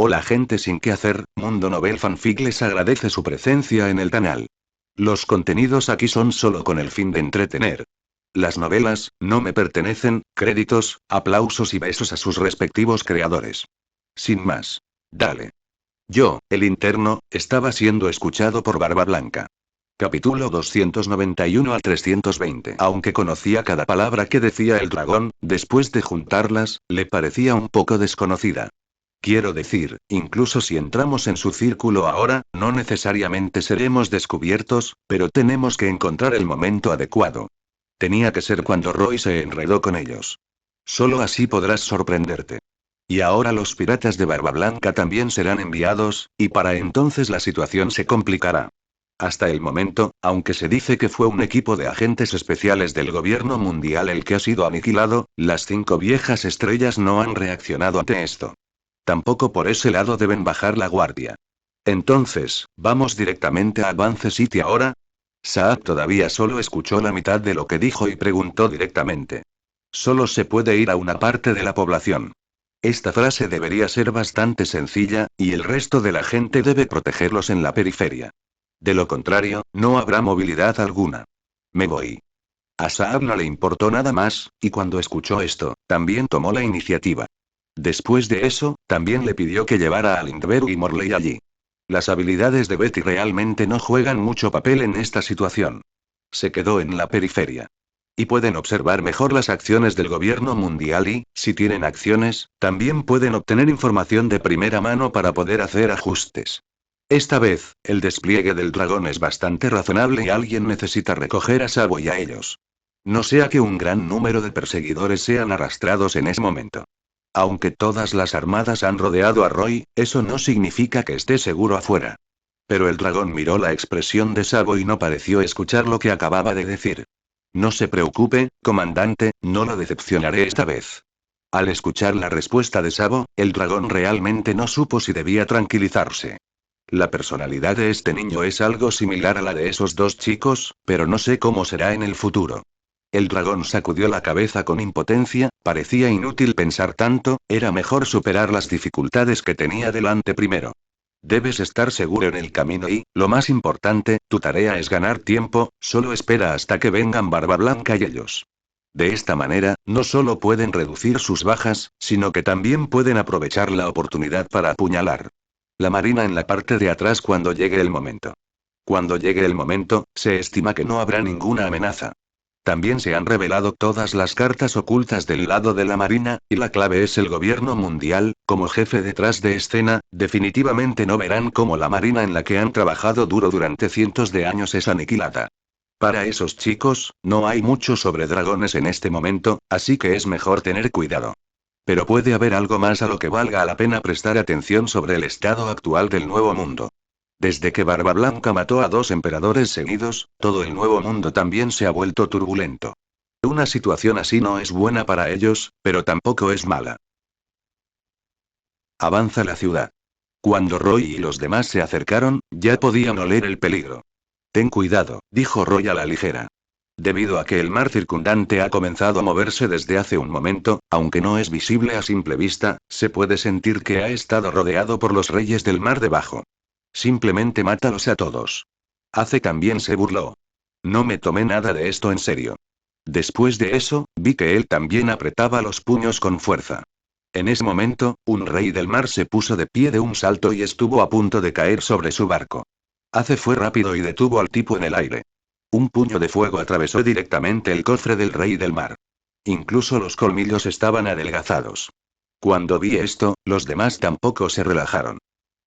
Hola gente sin qué hacer, Mundo Novel Fanfic les agradece su presencia en el canal. Los contenidos aquí son solo con el fin de entretener. Las novelas, no me pertenecen, créditos, aplausos y besos a sus respectivos creadores. Sin más. Dale. Yo, el interno, estaba siendo escuchado por Barba Blanca. Capítulo 291 al 320. Aunque conocía cada palabra que decía el dragón, después de juntarlas, le parecía un poco desconocida. Quiero decir, incluso si entramos en su círculo ahora, no necesariamente seremos descubiertos, pero tenemos que encontrar el momento adecuado. Tenía que ser cuando Roy se enredó con ellos. Solo así podrás sorprenderte. Y ahora los piratas de Barba Blanca también serán enviados, y para entonces la situación se complicará. Hasta el momento, aunque se dice que fue un equipo de agentes especiales del gobierno mundial el que ha sido aniquilado, las 5 viejas estrellas no han reaccionado ante esto. Tampoco por ese lado deben bajar la guardia. Entonces, ¿vamos directamente a Advance City ahora? Saab todavía solo escuchó la mitad de lo que dijo y preguntó directamente. Solo se puede ir a una parte de la población. Esta frase debería ser bastante sencilla, y el resto de la gente debe protegerlos en la periferia. De lo contrario, no habrá movilidad alguna. Me voy. A Saab no le importó nada más, y cuando escuchó esto, también tomó la iniciativa. Después de eso, también le pidió que llevara a Lindbergh y Morley allí. Las habilidades de Betty realmente no juegan mucho papel en esta situación. Se quedó en la periferia. Y pueden observar mejor las acciones del gobierno mundial y, si tienen acciones, también pueden obtener información de primera mano para poder hacer ajustes. Esta vez, el despliegue del dragón es bastante razonable y alguien necesita recoger a Sabo y a ellos. No sea que un gran número de perseguidores sean arrastrados en ese momento. Aunque todas las armadas han rodeado a Roy, eso no significa que esté seguro afuera. Pero el dragón miró la expresión de Sabo y no pareció escuchar lo que acababa de decir. No se preocupe, comandante, no lo decepcionaré esta vez. Al escuchar la respuesta de Sabo, el dragón realmente no supo si debía tranquilizarse. La personalidad de este niño es algo similar a la de esos dos chicos, pero no sé cómo será en el futuro. El dragón sacudió la cabeza con impotencia, parecía inútil pensar tanto, era mejor superar las dificultades que tenía delante primero. Debes estar seguro en el camino y, lo más importante, tu tarea es ganar tiempo, solo espera hasta que vengan Barba Blanca y ellos. De esta manera, no solo pueden reducir sus bajas, sino que también pueden aprovechar la oportunidad para apuñalar. La marina en la parte de atrás cuando llegue el momento. Cuando llegue el momento, se estima que no habrá ninguna amenaza. También se han revelado todas las cartas ocultas del lado de la Marina, y la clave es el gobierno mundial, como jefe detrás de escena, definitivamente no verán cómo la Marina en la que han trabajado duro durante cientos de años es aniquilada. Para esos chicos, no hay mucho sobre dragones en este momento, así que es mejor tener cuidado. Pero puede haber algo más a lo que valga la pena prestar atención sobre el estado actual del Nuevo Mundo. Desde que Barba Blanca mató a 2 emperadores seguidos, todo el Nuevo Mundo también se ha vuelto turbulento. Una situación así no es buena para ellos, pero tampoco es mala. Avanza la ciudad. Cuando Roy y los demás se acercaron, ya podían oler el peligro. Ten cuidado, dijo Roy a la ligera. Debido a que el mar circundante ha comenzado a moverse desde hace un momento, aunque no es visible a simple vista, se puede sentir que ha estado rodeado por los reyes del mar debajo. Simplemente mátalos a todos. Hace también se burló. No me tomé nada de esto en serio. Después de eso, vi que él también apretaba los puños con fuerza. En ese momento, un rey del mar se puso de pie de un salto y estuvo a punto de caer sobre su barco. Hace fue rápido y detuvo al tipo en el aire. Un puño de fuego atravesó directamente el cofre del rey del mar. Incluso los colmillos estaban adelgazados. Cuando vi esto, los demás tampoco se relajaron.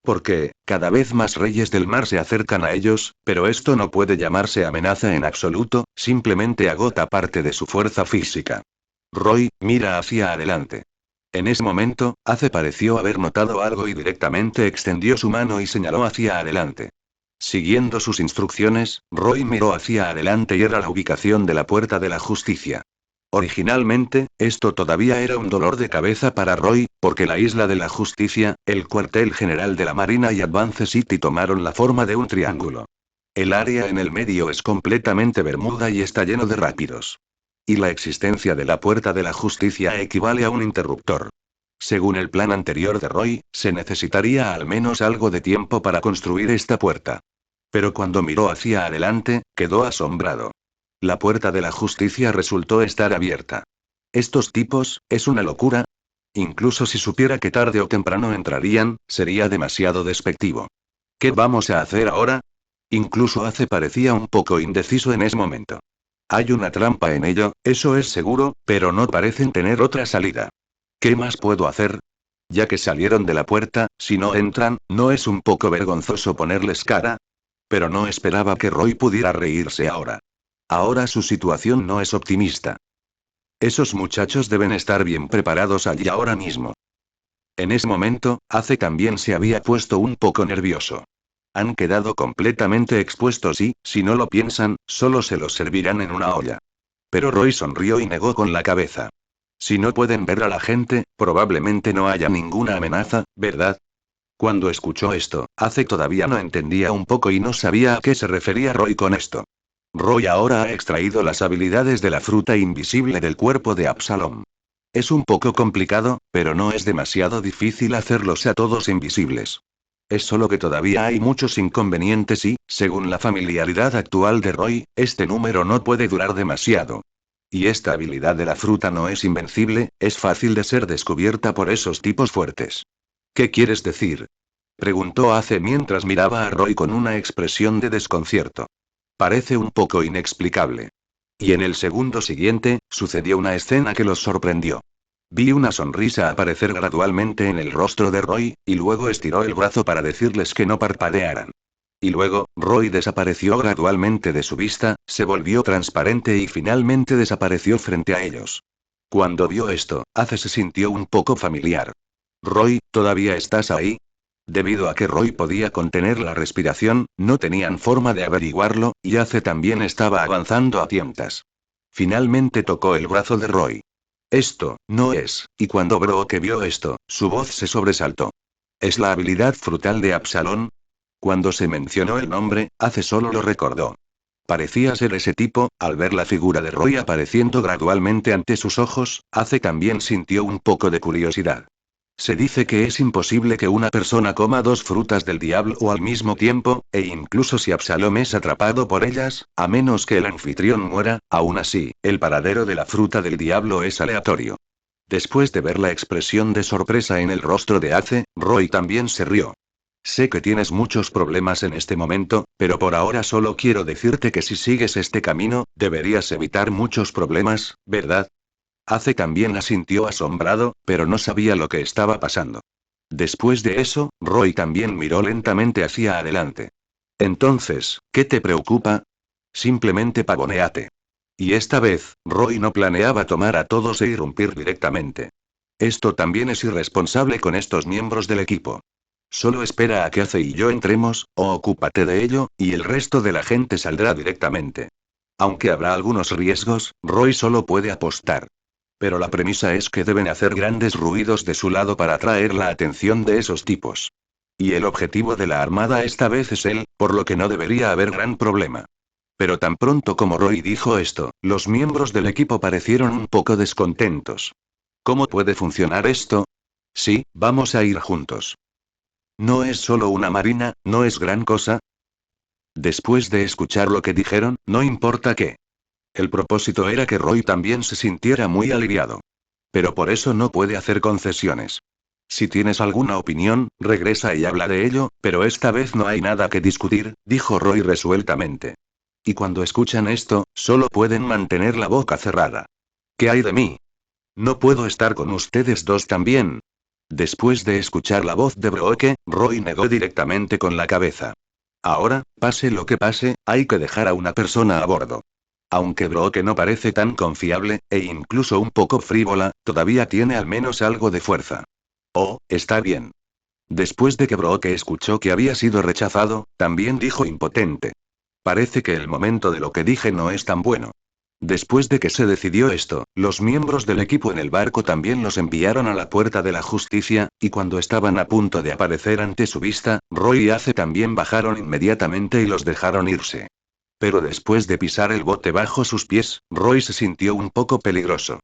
Porque, cada vez más reyes del mar se acercan a ellos, pero esto no puede llamarse amenaza en absoluto, simplemente agota parte de su fuerza física. Roy, mira hacia adelante. En ese momento, Ace pareció haber notado algo y directamente extendió su mano y señaló hacia adelante. Siguiendo sus instrucciones, Roy miró hacia adelante y era la ubicación de la Puerta de la Justicia. Originalmente, esto todavía era un dolor de cabeza para Roy, porque la Isla de la Justicia, el cuartel general de la Marina y Advance City tomaron la forma de un triángulo. El área en el medio es completamente bermuda y está lleno de rápidos. Y la existencia de la Puerta de la Justicia equivale a un interruptor. Según el plan anterior de Roy, se necesitaría al menos algo de tiempo para construir esta puerta. Pero cuando miró hacia adelante, quedó asombrado. La puerta de la justicia resultó estar abierta. Estos tipos, es una locura. Incluso si supiera que tarde o temprano entrarían, sería demasiado despectivo. ¿Qué vamos a hacer ahora? Incluso Ace parecía un poco indeciso en ese momento. Hay una trampa en ello, eso es seguro, pero no parecen tener otra salida. ¿Qué más puedo hacer? Ya que salieron de la puerta, si no entran, ¿no es un poco vergonzoso ponerles cara? Pero no esperaba que Roy pudiera reírse ahora. Ahora su situación no es optimista. Esos muchachos deben estar bien preparados allí ahora mismo. En ese momento, Ace también se había puesto un poco nervioso. Han quedado completamente expuestos y, si no lo piensan, solo se los servirán en una olla. Pero Roy sonrió y negó con la cabeza. Si no pueden ver a la gente, probablemente no haya ninguna amenaza, ¿verdad? Cuando escuchó esto, Ace todavía no entendía un poco y no sabía a qué se refería Roy con esto. Roy ahora ha extraído las habilidades de la fruta invisible del cuerpo de Absalom. Es un poco complicado, pero no es demasiado difícil hacerlos a todos invisibles. Es solo que todavía hay muchos inconvenientes y, según la familiaridad actual de Roy, este número no puede durar demasiado. Y esta habilidad de la fruta no es invencible, es fácil de ser descubierta por esos tipos fuertes. ¿Qué quieres decir? Preguntó Ace mientras miraba a Roy con una expresión de desconcierto. Parece un poco inexplicable. Y en el segundo siguiente, sucedió una escena que los sorprendió. Vi una sonrisa aparecer gradualmente en el rostro de Roy, y luego estiró el brazo para decirles que no parpadearan. Y luego, Roy desapareció gradualmente de su vista, se volvió transparente y finalmente desapareció frente a ellos. Cuando vio esto, Ace se sintió un poco familiar. Roy, ¿todavía estás ahí? Debido a que Roy podía contener la respiración, no tenían forma de averiguarlo, y Ace también estaba avanzando a tientas. Finalmente tocó el brazo de Roy. Esto, no es, y cuando Brooke vio esto, su voz se sobresaltó. ¿Es la habilidad frutal de Absalón? Cuando se mencionó el nombre, Ace solo lo recordó. Parecía ser ese tipo, al ver la figura de Roy apareciendo gradualmente ante sus ojos, Ace también sintió un poco de curiosidad. Se dice que es imposible que una persona coma dos frutas del diablo al mismo tiempo, e incluso si Absalom es atrapado por ellas, a menos que el anfitrión muera, aún así, el paradero de la fruta del diablo es aleatorio. Después de ver la expresión de sorpresa en el rostro de Ace, Roy también se rió. Sé que tienes muchos problemas en este momento, pero por ahora solo quiero decirte que si sigues este camino, deberías evitar muchos problemas, ¿verdad? Ace también asintió asombrado, pero no sabía lo que estaba pasando. Después de eso, Roy también miró lentamente hacia adelante. Entonces, ¿qué te preocupa? Simplemente pavonéate. Y esta vez, Roy no planeaba tomar a todos e irrumpir directamente. Esto también es irresponsable con estos miembros del equipo. Solo espera a que Ace y yo entremos, o ocúpate de ello, y el resto de la gente saldrá directamente. Aunque habrá algunos riesgos, Roy solo puede apostar. Pero la premisa es que deben hacer grandes ruidos de su lado para atraer la atención de esos tipos. Y el objetivo de la armada esta vez es él, por lo que no debería haber gran problema. Pero tan pronto como Roy dijo esto, los miembros del equipo parecieron un poco descontentos. ¿Cómo puede funcionar esto? Sí, vamos a ir juntos. No es solo una marina, no es gran cosa. Después de escuchar lo que dijeron, no importa qué. El propósito era que Roy también se sintiera muy aliviado. Pero por eso no puede hacer concesiones. Si tienes alguna opinión, regresa y habla de ello, pero esta vez no hay nada que discutir, dijo Roy resueltamente. Y cuando escuchan esto, solo pueden mantener la boca cerrada. ¿Qué hay de mí? ¿No puedo estar con ustedes dos también? Después de escuchar la voz de Brooke, Roy negó directamente con la cabeza. Ahora, pase lo que pase, hay que dejar a una persona a bordo. Aunque Brooke no parece tan confiable, e incluso un poco frívola, todavía tiene al menos algo de fuerza. Oh, está bien. Después de que Brooke escuchó que había sido rechazado, también dijo impotente. Parece que el momento de lo que dije no es tan bueno. Después de que se decidió esto, los miembros del equipo en el barco también los enviaron a la puerta de la justicia, y cuando estaban a punto de aparecer ante su vista, Roy y Ace también bajaron inmediatamente y los dejaron irse. Pero después de pisar el bote bajo sus pies, Roy se sintió un poco peligroso.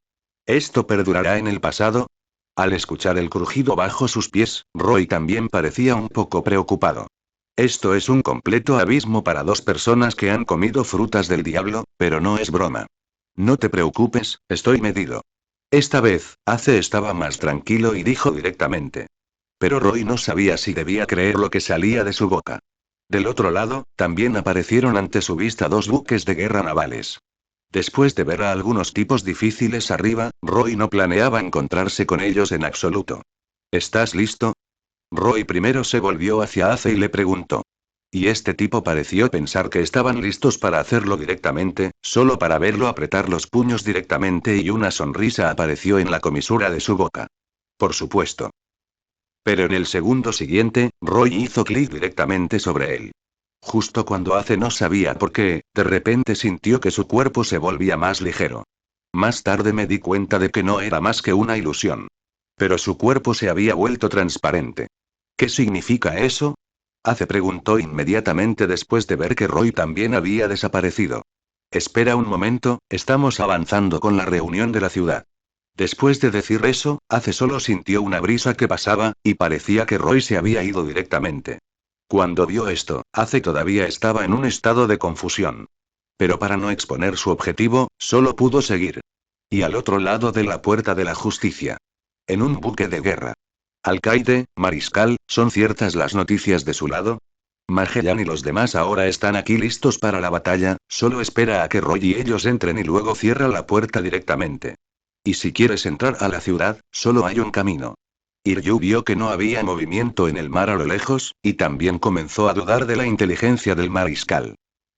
¿Esto perdurará en el pasado? Al escuchar el crujido bajo sus pies, Roy también parecía un poco preocupado. Esto es un completo abismo para dos personas que han comido frutas del diablo, pero no es broma. No te preocupes, estoy medido. Esta vez, Ace estaba más tranquilo y dijo directamente. Pero Roy no sabía si debía creer lo que salía de su boca. Del otro lado, también aparecieron ante su vista dos buques de guerra navales. Después de ver a algunos tipos difíciles arriba, Roy no planeaba encontrarse con ellos en absoluto. ¿Estás listo? Roy primero se volvió hacia Ace y le preguntó. Y este tipo pareció pensar que estaban listos para hacerlo directamente, solo para verlo apretar los puños directamente y una sonrisa apareció en la comisura de su boca. Por supuesto. Pero en el segundo siguiente, Roy hizo clic directamente sobre él. Justo cuando Ace no sabía por qué, de repente sintió que su cuerpo se volvía más ligero. Más tarde me di cuenta de que no era más que una ilusión. Pero su cuerpo se había vuelto transparente. ¿Qué significa eso? Ace preguntó inmediatamente después de ver que Roy también había desaparecido. Espera un momento, estamos avanzando con la reunión de la ciudad. Después de decir eso, Ace solo sintió una brisa que pasaba, y parecía que Roy se había ido directamente. Cuando vio esto, Ace todavía estaba en un estado de confusión. Pero para no exponer su objetivo, solo pudo seguir. Y al otro lado de la puerta de la justicia. En un buque de guerra. Alcaide, Mariscal, ¿son ciertas las noticias de su lado? Magellan y los demás ahora están aquí listos para la batalla, solo espera a que Roy y ellos entren y luego cierra la puerta directamente. Y si quieres entrar a la ciudad, solo hay un camino. Iryu vio que no había movimiento en el mar a lo lejos, y también comenzó a dudar de la inteligencia del mariscal.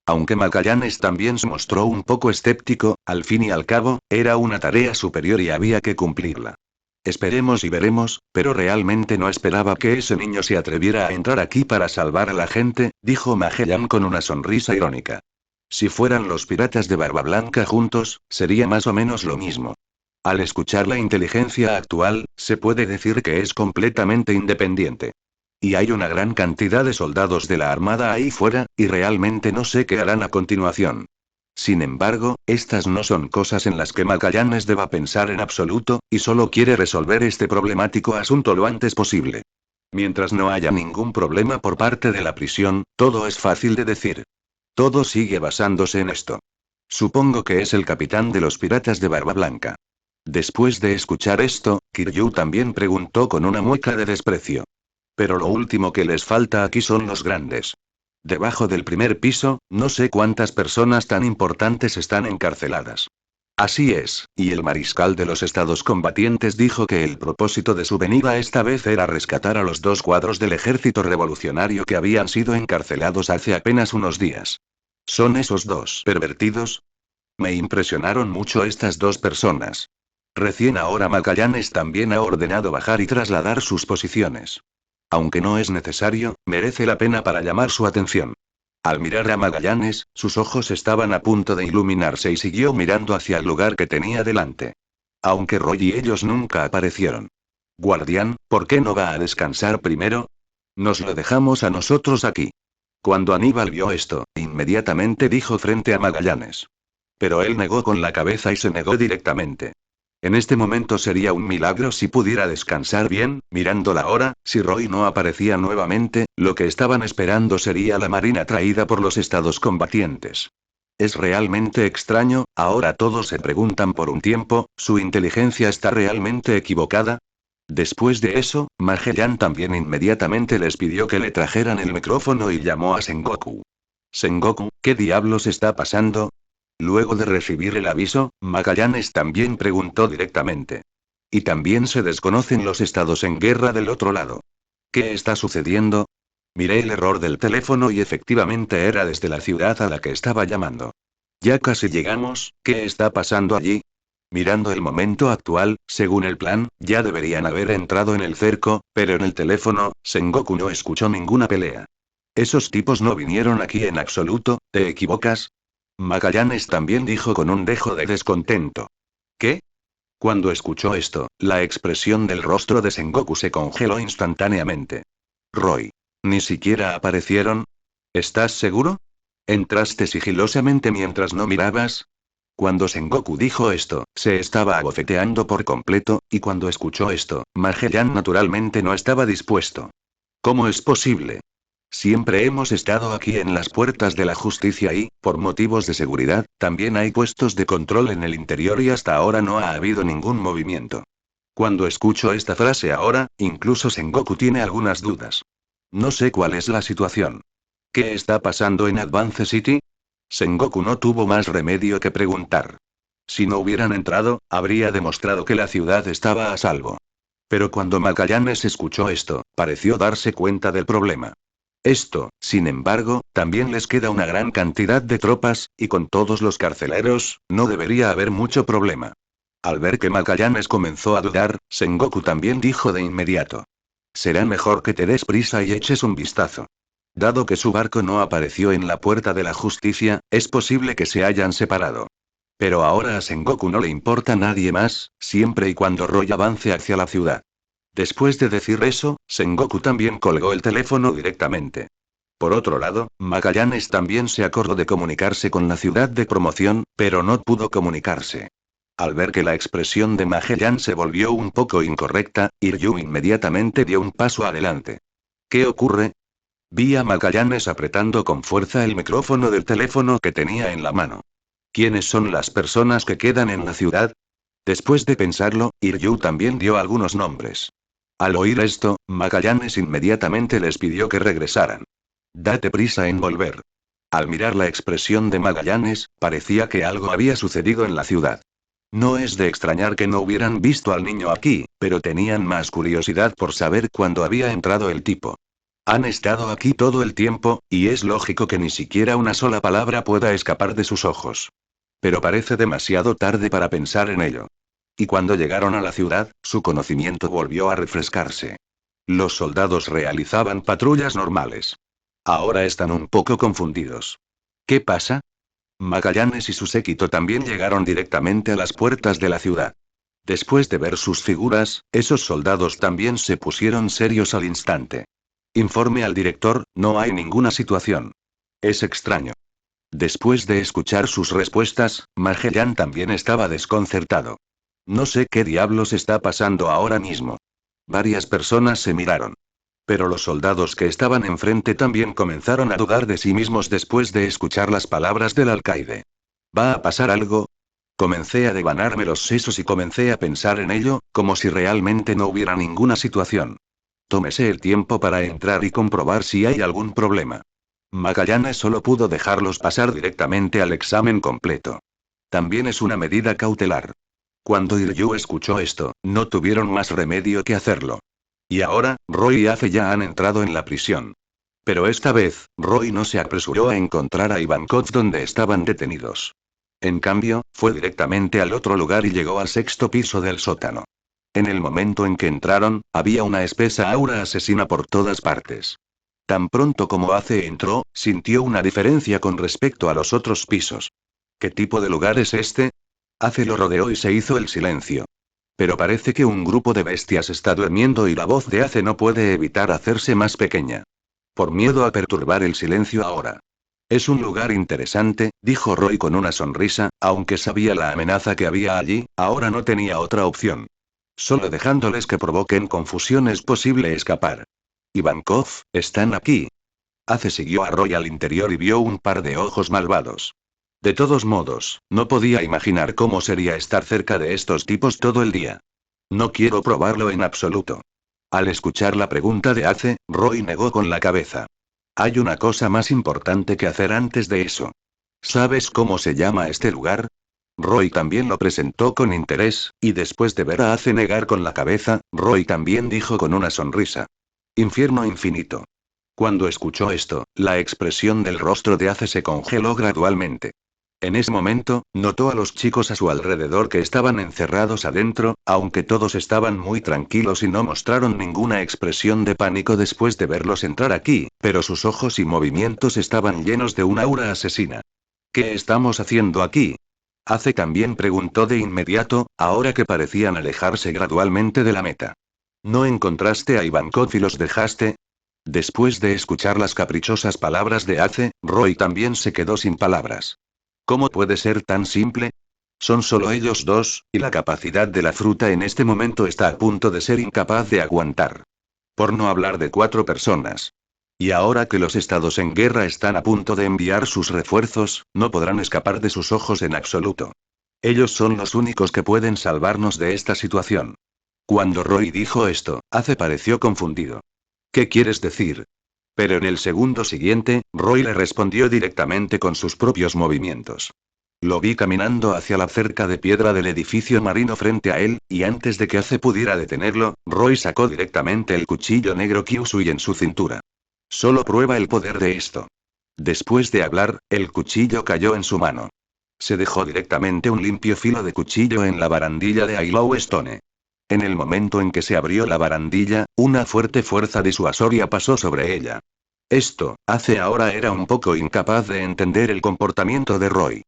Aunque Magallanes también se mostró un poco escéptico, al fin y al cabo, era una tarea superior y había que cumplirla. Esperemos y veremos, pero realmente no esperaba que ese niño se atreviera a entrar aquí para salvar a la gente, dijo Magellan con una sonrisa irónica. Si fueran los piratas de Barba Blanca juntos, sería más o menos lo mismo. Al escuchar la inteligencia actual, se puede decir que es completamente independiente. Y hay una gran cantidad de soldados de la Armada ahí fuera, y realmente no sé qué harán a continuación. Sin embargo, estas no son cosas en las que Magallanes deba pensar en absoluto, y solo quiere resolver este problemático asunto lo antes posible. Mientras no haya ningún problema por parte de la prisión, todo es fácil de decir. Todo sigue basándose en esto. Supongo que es el capitán de los piratas de Barba Blanca. Después de escuchar esto, Kiryu también preguntó con una mueca de desprecio. Pero lo último que les falta aquí son los grandes. Debajo del primer piso, no sé cuántas personas tan importantes están encarceladas. Así es, y el mariscal de los estados combatientes dijo que el propósito de su venida esta vez era rescatar a los dos cuadros del ejército revolucionario que habían sido encarcelados hace apenas unos días. ¿Son esos dos pervertidos? Me impresionaron mucho estas dos personas. Recién ahora Magallanes también ha ordenado bajar y trasladar sus posiciones. Aunque no es necesario, merece la pena para llamar su atención. Al mirar a Magallanes, sus ojos estaban a punto de iluminarse y siguió mirando hacia el lugar que tenía delante. Aunque Roy y ellos nunca aparecieron. Guardián, ¿por qué no va a descansar primero? Nos lo dejamos a nosotros aquí. Cuando Aníbal vio esto, inmediatamente dijo frente a Magallanes. Pero él negó con la cabeza y se negó directamente. En este momento sería un milagro si pudiera descansar bien, mirando la hora, si Roy no aparecía nuevamente, lo que estaban esperando sería la marina traída por los estados combatientes. Es realmente extraño, ahora todos se preguntan por un tiempo, ¿su inteligencia está realmente equivocada? Después de eso, Magellan también inmediatamente les pidió que le trajeran el micrófono y llamó a Sengoku. Sengoku, ¿qué diablos está pasando? Luego de recibir el aviso, Magallanes también preguntó directamente. Y también se desconocen los estados en guerra del otro lado. ¿Qué está sucediendo? Miré el error del teléfono y efectivamente era desde la ciudad a la que estaba llamando. Ya casi llegamos, ¿qué está pasando allí? Mirando el momento actual, según el plan, ya deberían haber entrado en el cerco, pero en el teléfono, Sengoku no escuchó ninguna pelea. Esos tipos no vinieron aquí en absoluto, ¿te equivocas? Magallanes también dijo con un dejo de descontento. ¿Qué? Cuando escuchó esto, la expresión del rostro de Sengoku se congeló instantáneamente. Roy. ¿Ni siquiera aparecieron? ¿Estás seguro? ¿Entraste sigilosamente mientras no mirabas? Cuando Sengoku dijo esto, se estaba abofeteando por completo, y cuando escuchó esto, Magellan naturalmente no estaba dispuesto. ¿Cómo es posible? Siempre hemos estado aquí en las puertas de la justicia y, por motivos de seguridad, también hay puestos de control en el interior y hasta ahora no ha habido ningún movimiento. Cuando escucho esta frase ahora, incluso Sengoku tiene algunas dudas. No sé cuál es la situación. ¿Qué está pasando en Advance City? Sengoku no tuvo más remedio que preguntar. Si no hubieran entrado, habría demostrado que la ciudad estaba a salvo. Pero cuando Magallanes escuchó esto, pareció darse cuenta del problema. Esto, sin embargo, también les queda una gran cantidad de tropas, y con todos los carceleros, no debería haber mucho problema. Al ver que Magallanes comenzó a dudar, Sengoku también dijo de inmediato. Será mejor que te des prisa y eches un vistazo. Dado que su barco no apareció en la puerta de la justicia, es posible que se hayan separado. Pero ahora a Sengoku no le importa nadie más, siempre y cuando Roy avance hacia la ciudad. Después de decir eso, Sengoku también colgó el teléfono directamente. Por otro lado, Magallanes también se acordó de comunicarse con la ciudad de promoción, pero no pudo comunicarse. Al ver que la expresión de Magellan se volvió un poco incorrecta, Iryu inmediatamente dio un paso adelante. ¿Qué ocurre? Vi a Magallanes apretando con fuerza el micrófono del teléfono que tenía en la mano. ¿Quiénes son las personas que quedan en la ciudad? Después de pensarlo, Iryu también dio algunos nombres. Al oír esto, Magallanes inmediatamente les pidió que regresaran. Date prisa en volver. Al mirar la expresión de Magallanes, parecía que algo había sucedido en la ciudad. No es de extrañar que no hubieran visto al niño aquí, pero tenían más curiosidad por saber cuándo había entrado el tipo. Han estado aquí todo el tiempo, y es lógico que ni siquiera una sola palabra pueda escapar de sus ojos. Pero parece demasiado tarde para pensar en ello. Y cuando llegaron a la ciudad, su conocimiento volvió a refrescarse. Los soldados realizaban patrullas normales. Ahora están un poco confundidos. ¿Qué pasa? Magallanes y su séquito también llegaron directamente a las puertas de la ciudad. Después de ver sus figuras, esos soldados también se pusieron serios al instante. Informe al director, no hay ninguna situación. Es extraño. Después de escuchar sus respuestas, Magellan también estaba desconcertado. No sé qué diablos está pasando ahora mismo. Varias personas se miraron. Pero los soldados que estaban enfrente también comenzaron a dudar de sí mismos después de escuchar las palabras del alcaide. ¿Va a pasar algo? Comencé a devanarme los sesos y comencé a pensar en ello, como si realmente no hubiera ninguna situación. Tómese el tiempo para entrar y comprobar si hay algún problema. Magallanes solo pudo dejarlos pasar directamente al examen completo. También es una medida cautelar. Cuando Iryu escuchó esto, no tuvieron más remedio que hacerlo. Y ahora, Roy y Ace ya han entrado en la prisión. Pero esta vez, Roy no se apresuró a encontrar a Ivankov donde estaban detenidos. En cambio, fue directamente al otro lugar y llegó al sexto piso del sótano. En el momento en que entraron, había una espesa aura asesina por todas partes. Tan pronto como Ace entró, sintió una diferencia con respecto a los otros pisos. ¿Qué tipo de lugar es este? Ace lo rodeó y se hizo el silencio. Pero parece que un grupo de bestias está durmiendo y la voz de Ace no puede evitar hacerse más pequeña. Por miedo a perturbar el silencio ahora. Es un lugar interesante, dijo Roy con una sonrisa, aunque sabía la amenaza que había allí, ahora no tenía otra opción. Solo dejándoles que provoquen confusión es posible escapar. Ivankov, están aquí. Ace siguió a Roy al interior y vio un par de ojos malvados. De todos modos, no podía imaginar cómo sería estar cerca de estos tipos todo el día. No quiero probarlo en absoluto. Al escuchar la pregunta de Ace, Roy negó con la cabeza. Hay una cosa más importante que hacer antes de eso. ¿Sabes cómo se llama este lugar? Roy también lo presentó con interés, y después de ver a Ace negar con la cabeza, Roy también dijo con una sonrisa. Infierno infinito. Cuando escuchó esto, la expresión del rostro de Ace se congeló gradualmente. En ese momento, notó a los chicos a su alrededor que estaban encerrados adentro, aunque todos estaban muy tranquilos y no mostraron ninguna expresión de pánico después de verlos entrar aquí, pero sus ojos y movimientos estaban llenos de un aura asesina. ¿Qué estamos haciendo aquí? Ace también preguntó de inmediato, ahora que parecían alejarse gradualmente de la meta. ¿No encontraste a Ivankov y los dejaste? Después de escuchar las caprichosas palabras de Ace, Roy también se quedó sin palabras. ¿Cómo puede ser tan simple? Son solo ellos dos, y la capacidad de la fruta en este momento está a punto de ser incapaz de aguantar. Por no hablar de 4 personas. Y ahora que los estados en guerra están a punto de enviar sus refuerzos, no podrán escapar de sus ojos en absoluto. Ellos son los únicos que pueden salvarnos de esta situación. Cuando Roy dijo esto, Ace pareció confundido. ¿Qué quieres decir? Pero en el segundo siguiente, Roy le respondió directamente con sus propios movimientos. Lo vi caminando hacia la cerca de piedra del edificio marino frente a él, y antes de que Ace pudiera detenerlo, Roy sacó directamente el cuchillo negro Kyusui en su cintura. Solo prueba el poder de esto. Después de hablar, el cuchillo cayó en su mano. Se dejó directamente un limpio filo de cuchillo en la barandilla de Ailou Stone. En el momento en que se abrió la barandilla, una fuerte fuerza disuasoria pasó sobre ella. Esto, Ace ahora era un poco incapaz de entender el comportamiento de Roy.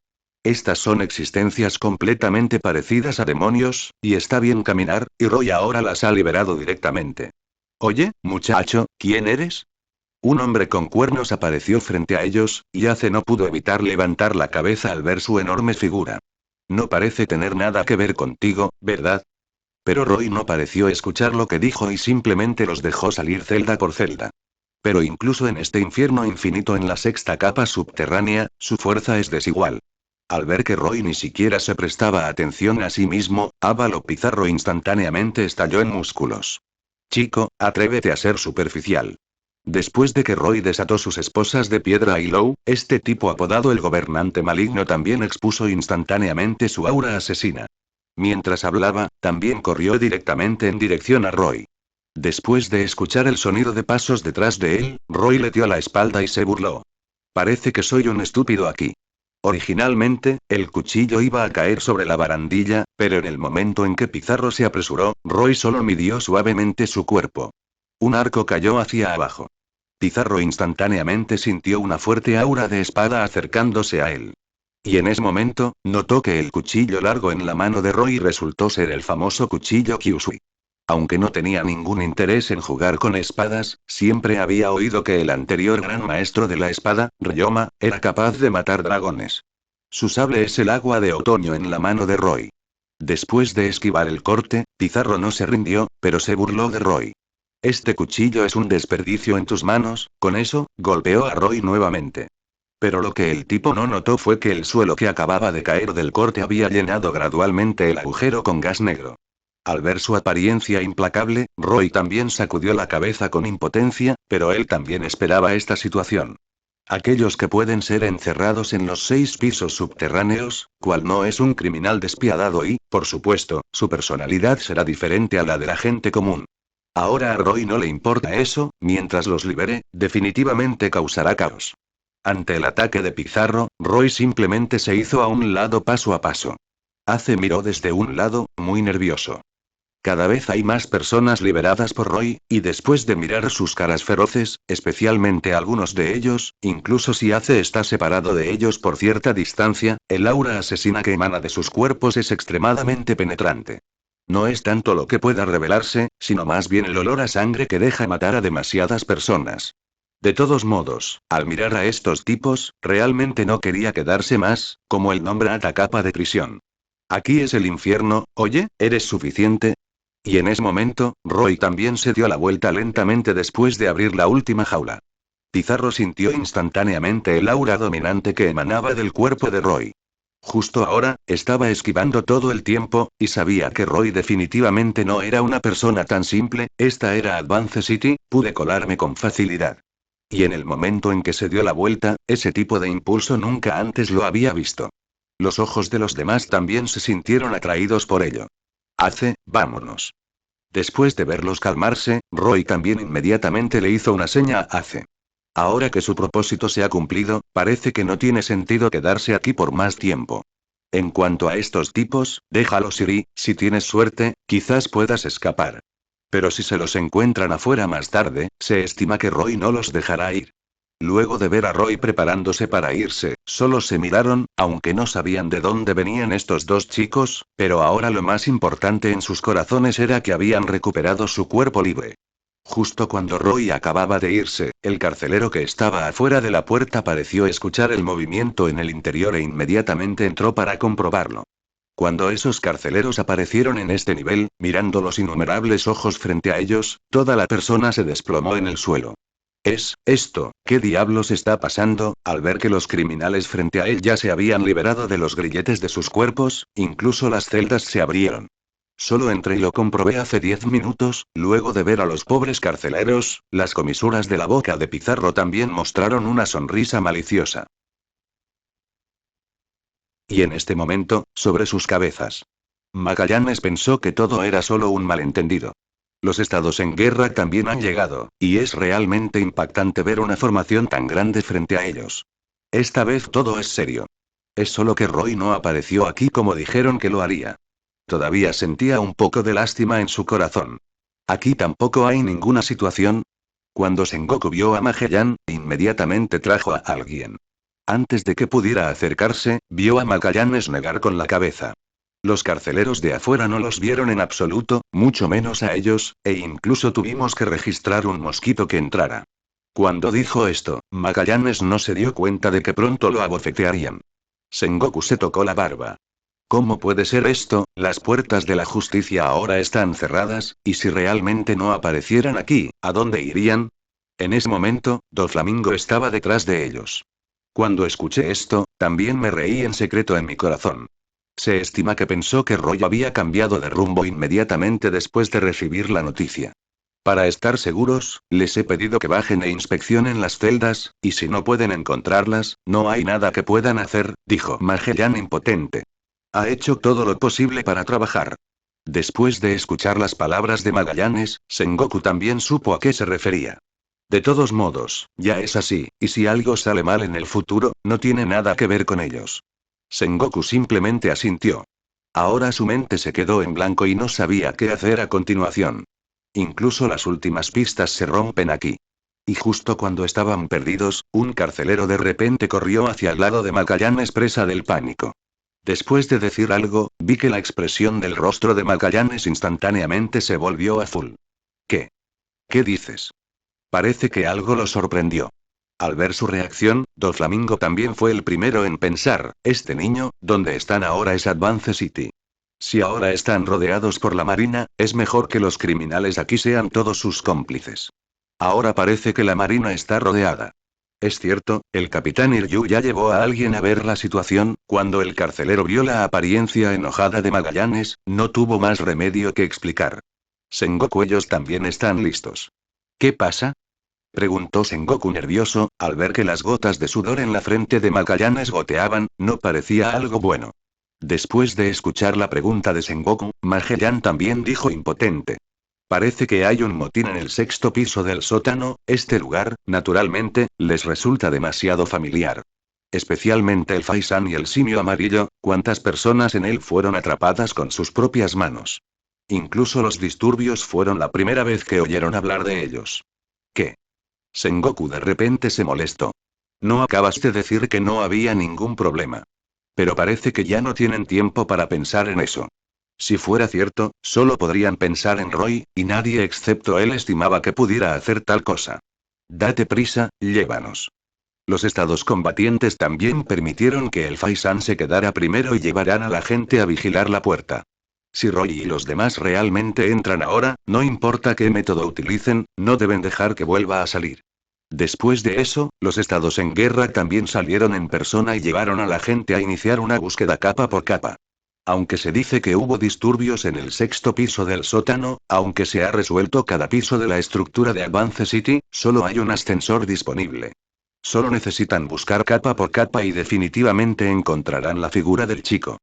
Estas son existencias completamente parecidas a demonios, y está bien caminar, y Roy ahora las ha liberado directamente. Oye, muchacho, ¿quién eres? Un hombre con cuernos apareció frente a ellos, y Ace no pudo evitar levantar la cabeza al ver su enorme figura. No parece tener nada que ver contigo, ¿verdad? Pero Roy no pareció escuchar lo que dijo y simplemente los dejó salir celda por celda. Pero incluso en este infierno infinito en la sexta capa subterránea, su fuerza es desigual. Al ver que Roy ni siquiera se prestaba atención a sí mismo, Ávalo Pizarro instantáneamente estalló en músculos. Chico, atrévete a ser superficial. Después de que Roy desató sus esposas de piedra y Low, este tipo apodado el gobernante maligno también expuso instantáneamente su aura asesina. Mientras hablaba, también corrió directamente en dirección a Roy. Después de escuchar el sonido de pasos detrás de él, Roy le dio la espalda y se burló. Parece que soy un estúpido aquí. Originalmente, el cuchillo iba a caer sobre la barandilla, pero en el momento en que Pizarro se apresuró, Roy solo midió suavemente su cuerpo. Un arco cayó hacia abajo. Pizarro instantáneamente sintió una fuerte aura de espada acercándose a él. Y en ese momento, notó que el cuchillo largo en la mano de Roy resultó ser el famoso cuchillo Kyusui. Aunque no tenía ningún interés en jugar con espadas, siempre había oído que el anterior gran maestro de la espada, Ryoma, era capaz de matar dragones. Su sable es el agua de otoño en la mano de Roy. Después de esquivar el corte, Pizarro no se rindió, pero se burló de Roy. Este cuchillo es un desperdicio en tus manos, con eso, golpeó a Roy nuevamente. Pero lo que el tipo no notó fue que el suelo que acababa de caer del corte había llenado gradualmente el agujero con gas negro. Al ver su apariencia implacable, Roy también sacudió la cabeza con impotencia, pero él también esperaba esta situación. Aquellos que pueden ser encerrados en los 6 pisos subterráneos, cual no es un criminal despiadado y, por supuesto, su personalidad será diferente a la de la gente común. Ahora a Roy no le importa eso, mientras los libere, definitivamente causará caos. Ante el ataque de Pizarro, Roy simplemente se hizo a un lado paso a paso. Ace miró desde un lado, muy nervioso. Cada vez hay más personas liberadas por Roy, y después de mirar sus caras feroces, especialmente algunos de ellos, incluso si Ace está separado de ellos por cierta distancia, el aura asesina que emana de sus cuerpos es extremadamente penetrante. No es tanto lo que pueda revelarse, sino más bien el olor a sangre que deja matar a demasiadas personas. De todos modos, al mirar a estos tipos, realmente no quería quedarse más, como el nombre ata capa de prisión. Aquí es el infierno, oye, ¿eres suficiente? Y en ese momento, Roy también se dio la vuelta lentamente después de abrir la última jaula. Pizarro sintió instantáneamente el aura dominante que emanaba del cuerpo de Roy. Justo ahora, estaba esquivando todo el tiempo, y sabía que Roy definitivamente no era una persona tan simple, esta era Advance City, pude colarme con facilidad. Y en el momento en que se dio la vuelta, ese tipo de impulso nunca antes lo había visto. Los ojos de los demás también se sintieron atraídos por ello. Ace, vámonos. Después de verlos calmarse, Roy también inmediatamente le hizo una seña a Ace. Ahora que su propósito se ha cumplido, parece que no tiene sentido quedarse aquí por más tiempo. En cuanto a estos tipos, déjalos ir y, si tienes suerte, quizás puedas escapar. Pero si se los encuentran afuera más tarde, se estima que Roy no los dejará ir. Luego de ver a Roy preparándose para irse, solo se miraron, aunque no sabían de dónde venían estos dos chicos, pero ahora lo más importante en sus corazones era que habían recuperado su cuerpo libre. Justo cuando Roy acababa de irse, el carcelero que estaba afuera de la puerta pareció escuchar el movimiento en el interior e inmediatamente entró para comprobarlo. Cuando esos carceleros aparecieron en este nivel, mirando los innumerables ojos frente a ellos, toda la persona se desplomó en el suelo. ¿Es esto? ¿Qué diablos está pasando? Al ver que los criminales frente a él ya se habían liberado de los grilletes de sus cuerpos, incluso las celdas se abrieron. Solo entré y lo comprobé hace 10 minutos, luego de ver a los pobres carceleros, las comisuras de la boca de Pizarro también mostraron una sonrisa maliciosa. Y en este momento, sobre sus cabezas. Magallanes pensó que todo era solo un malentendido. Los estados en guerra también han llegado, y es realmente impactante ver una formación tan grande frente a ellos. Esta vez todo es serio. Es solo que Roy no apareció aquí como dijeron que lo haría. Todavía sentía un poco de lástima en su corazón. Aquí tampoco hay ninguna situación. Cuando Sengoku vio a Magellan, inmediatamente trajo a alguien. Antes de que pudiera acercarse, vio a Magallanes negar con la cabeza. Los carceleros de afuera no los vieron en absoluto, mucho menos a ellos, e incluso tuvimos que registrar un mosquito que entrara. Cuando dijo esto, Magallanes no se dio cuenta de que pronto lo abofetearían. Sengoku se tocó la barba. ¿Cómo puede ser esto? Las puertas de la justicia ahora están cerradas, y si realmente no aparecieran aquí, ¿a dónde irían? En ese momento, Doflamingo estaba detrás de ellos. Cuando escuché esto, también me reí en secreto en mi corazón. Se estima que pensó que Roy había cambiado de rumbo inmediatamente después de recibir la noticia. Para estar seguros, les he pedido que bajen e inspeccionen las celdas, y si no pueden encontrarlas, no hay nada que puedan hacer, dijo Magellan impotente. Ha hecho todo lo posible para trabajar. Después de escuchar las palabras de Magallanes, Sengoku también supo a qué se refería. De todos modos, ya es así, y si algo sale mal en el futuro, no tiene nada que ver con ellos. Sengoku simplemente asintió. Ahora su mente se quedó en blanco y no sabía qué hacer a continuación. Incluso las últimas pistas se rompen aquí. Y justo cuando estaban perdidos, un carcelero de repente corrió hacia el lado de Magallanes presa del pánico. Después de decir algo, vi que la expresión del rostro de Magallanes instantáneamente se volvió azul. ¿Qué? ¿Qué dices? Parece que algo lo sorprendió. Al ver su reacción, Doflamingo también fue el primero en pensar, este niño, donde están ahora es Advance City. Si ahora están rodeados por la Marina, es mejor que los criminales aquí sean todos sus cómplices. Ahora parece que la Marina está rodeada. Es cierto, el capitán Iryu ya llevó a alguien a ver la situación, cuando el carcelero vio la apariencia enojada de Magallanes, no tuvo más remedio que explicar. Sengoku, ellos también están listos. ¿Qué pasa? Preguntó Sengoku nervioso, al ver que las gotas de sudor en la frente de Magallanes goteaban, no parecía algo bueno. Después de escuchar la pregunta de Sengoku, Magellan también dijo impotente. Parece que hay un motín en el 6º piso del sótano, este lugar, naturalmente, les resulta demasiado familiar. Especialmente el Faisan y el simio amarillo, cuántas personas en él fueron atrapadas con sus propias manos. Incluso los disturbios fueron la primera vez que oyeron hablar de ellos. ¿Qué? Sengoku de repente se molestó. No acabas de decir que no había ningún problema. Pero parece que ya no tienen tiempo para pensar en eso. Si fuera cierto, solo podrían pensar en Roy, y nadie excepto él estimaba que pudiera hacer tal cosa. Date prisa, llévanos. Los estados combatientes también permitieron que el Faisan se quedara primero y llevarán a la gente a vigilar la puerta. Si Roy y los demás realmente entran ahora, no importa qué método utilicen, no deben dejar que vuelva a salir. Después de eso, los estados en guerra también salieron en persona y llevaron a la gente a iniciar una búsqueda capa por capa. Aunque se dice que hubo disturbios en el 6º piso del sótano, aunque se ha resuelto cada piso de la estructura de Advance City, solo hay un ascensor disponible. Solo necesitan buscar capa por capa y definitivamente encontrarán la figura del chico.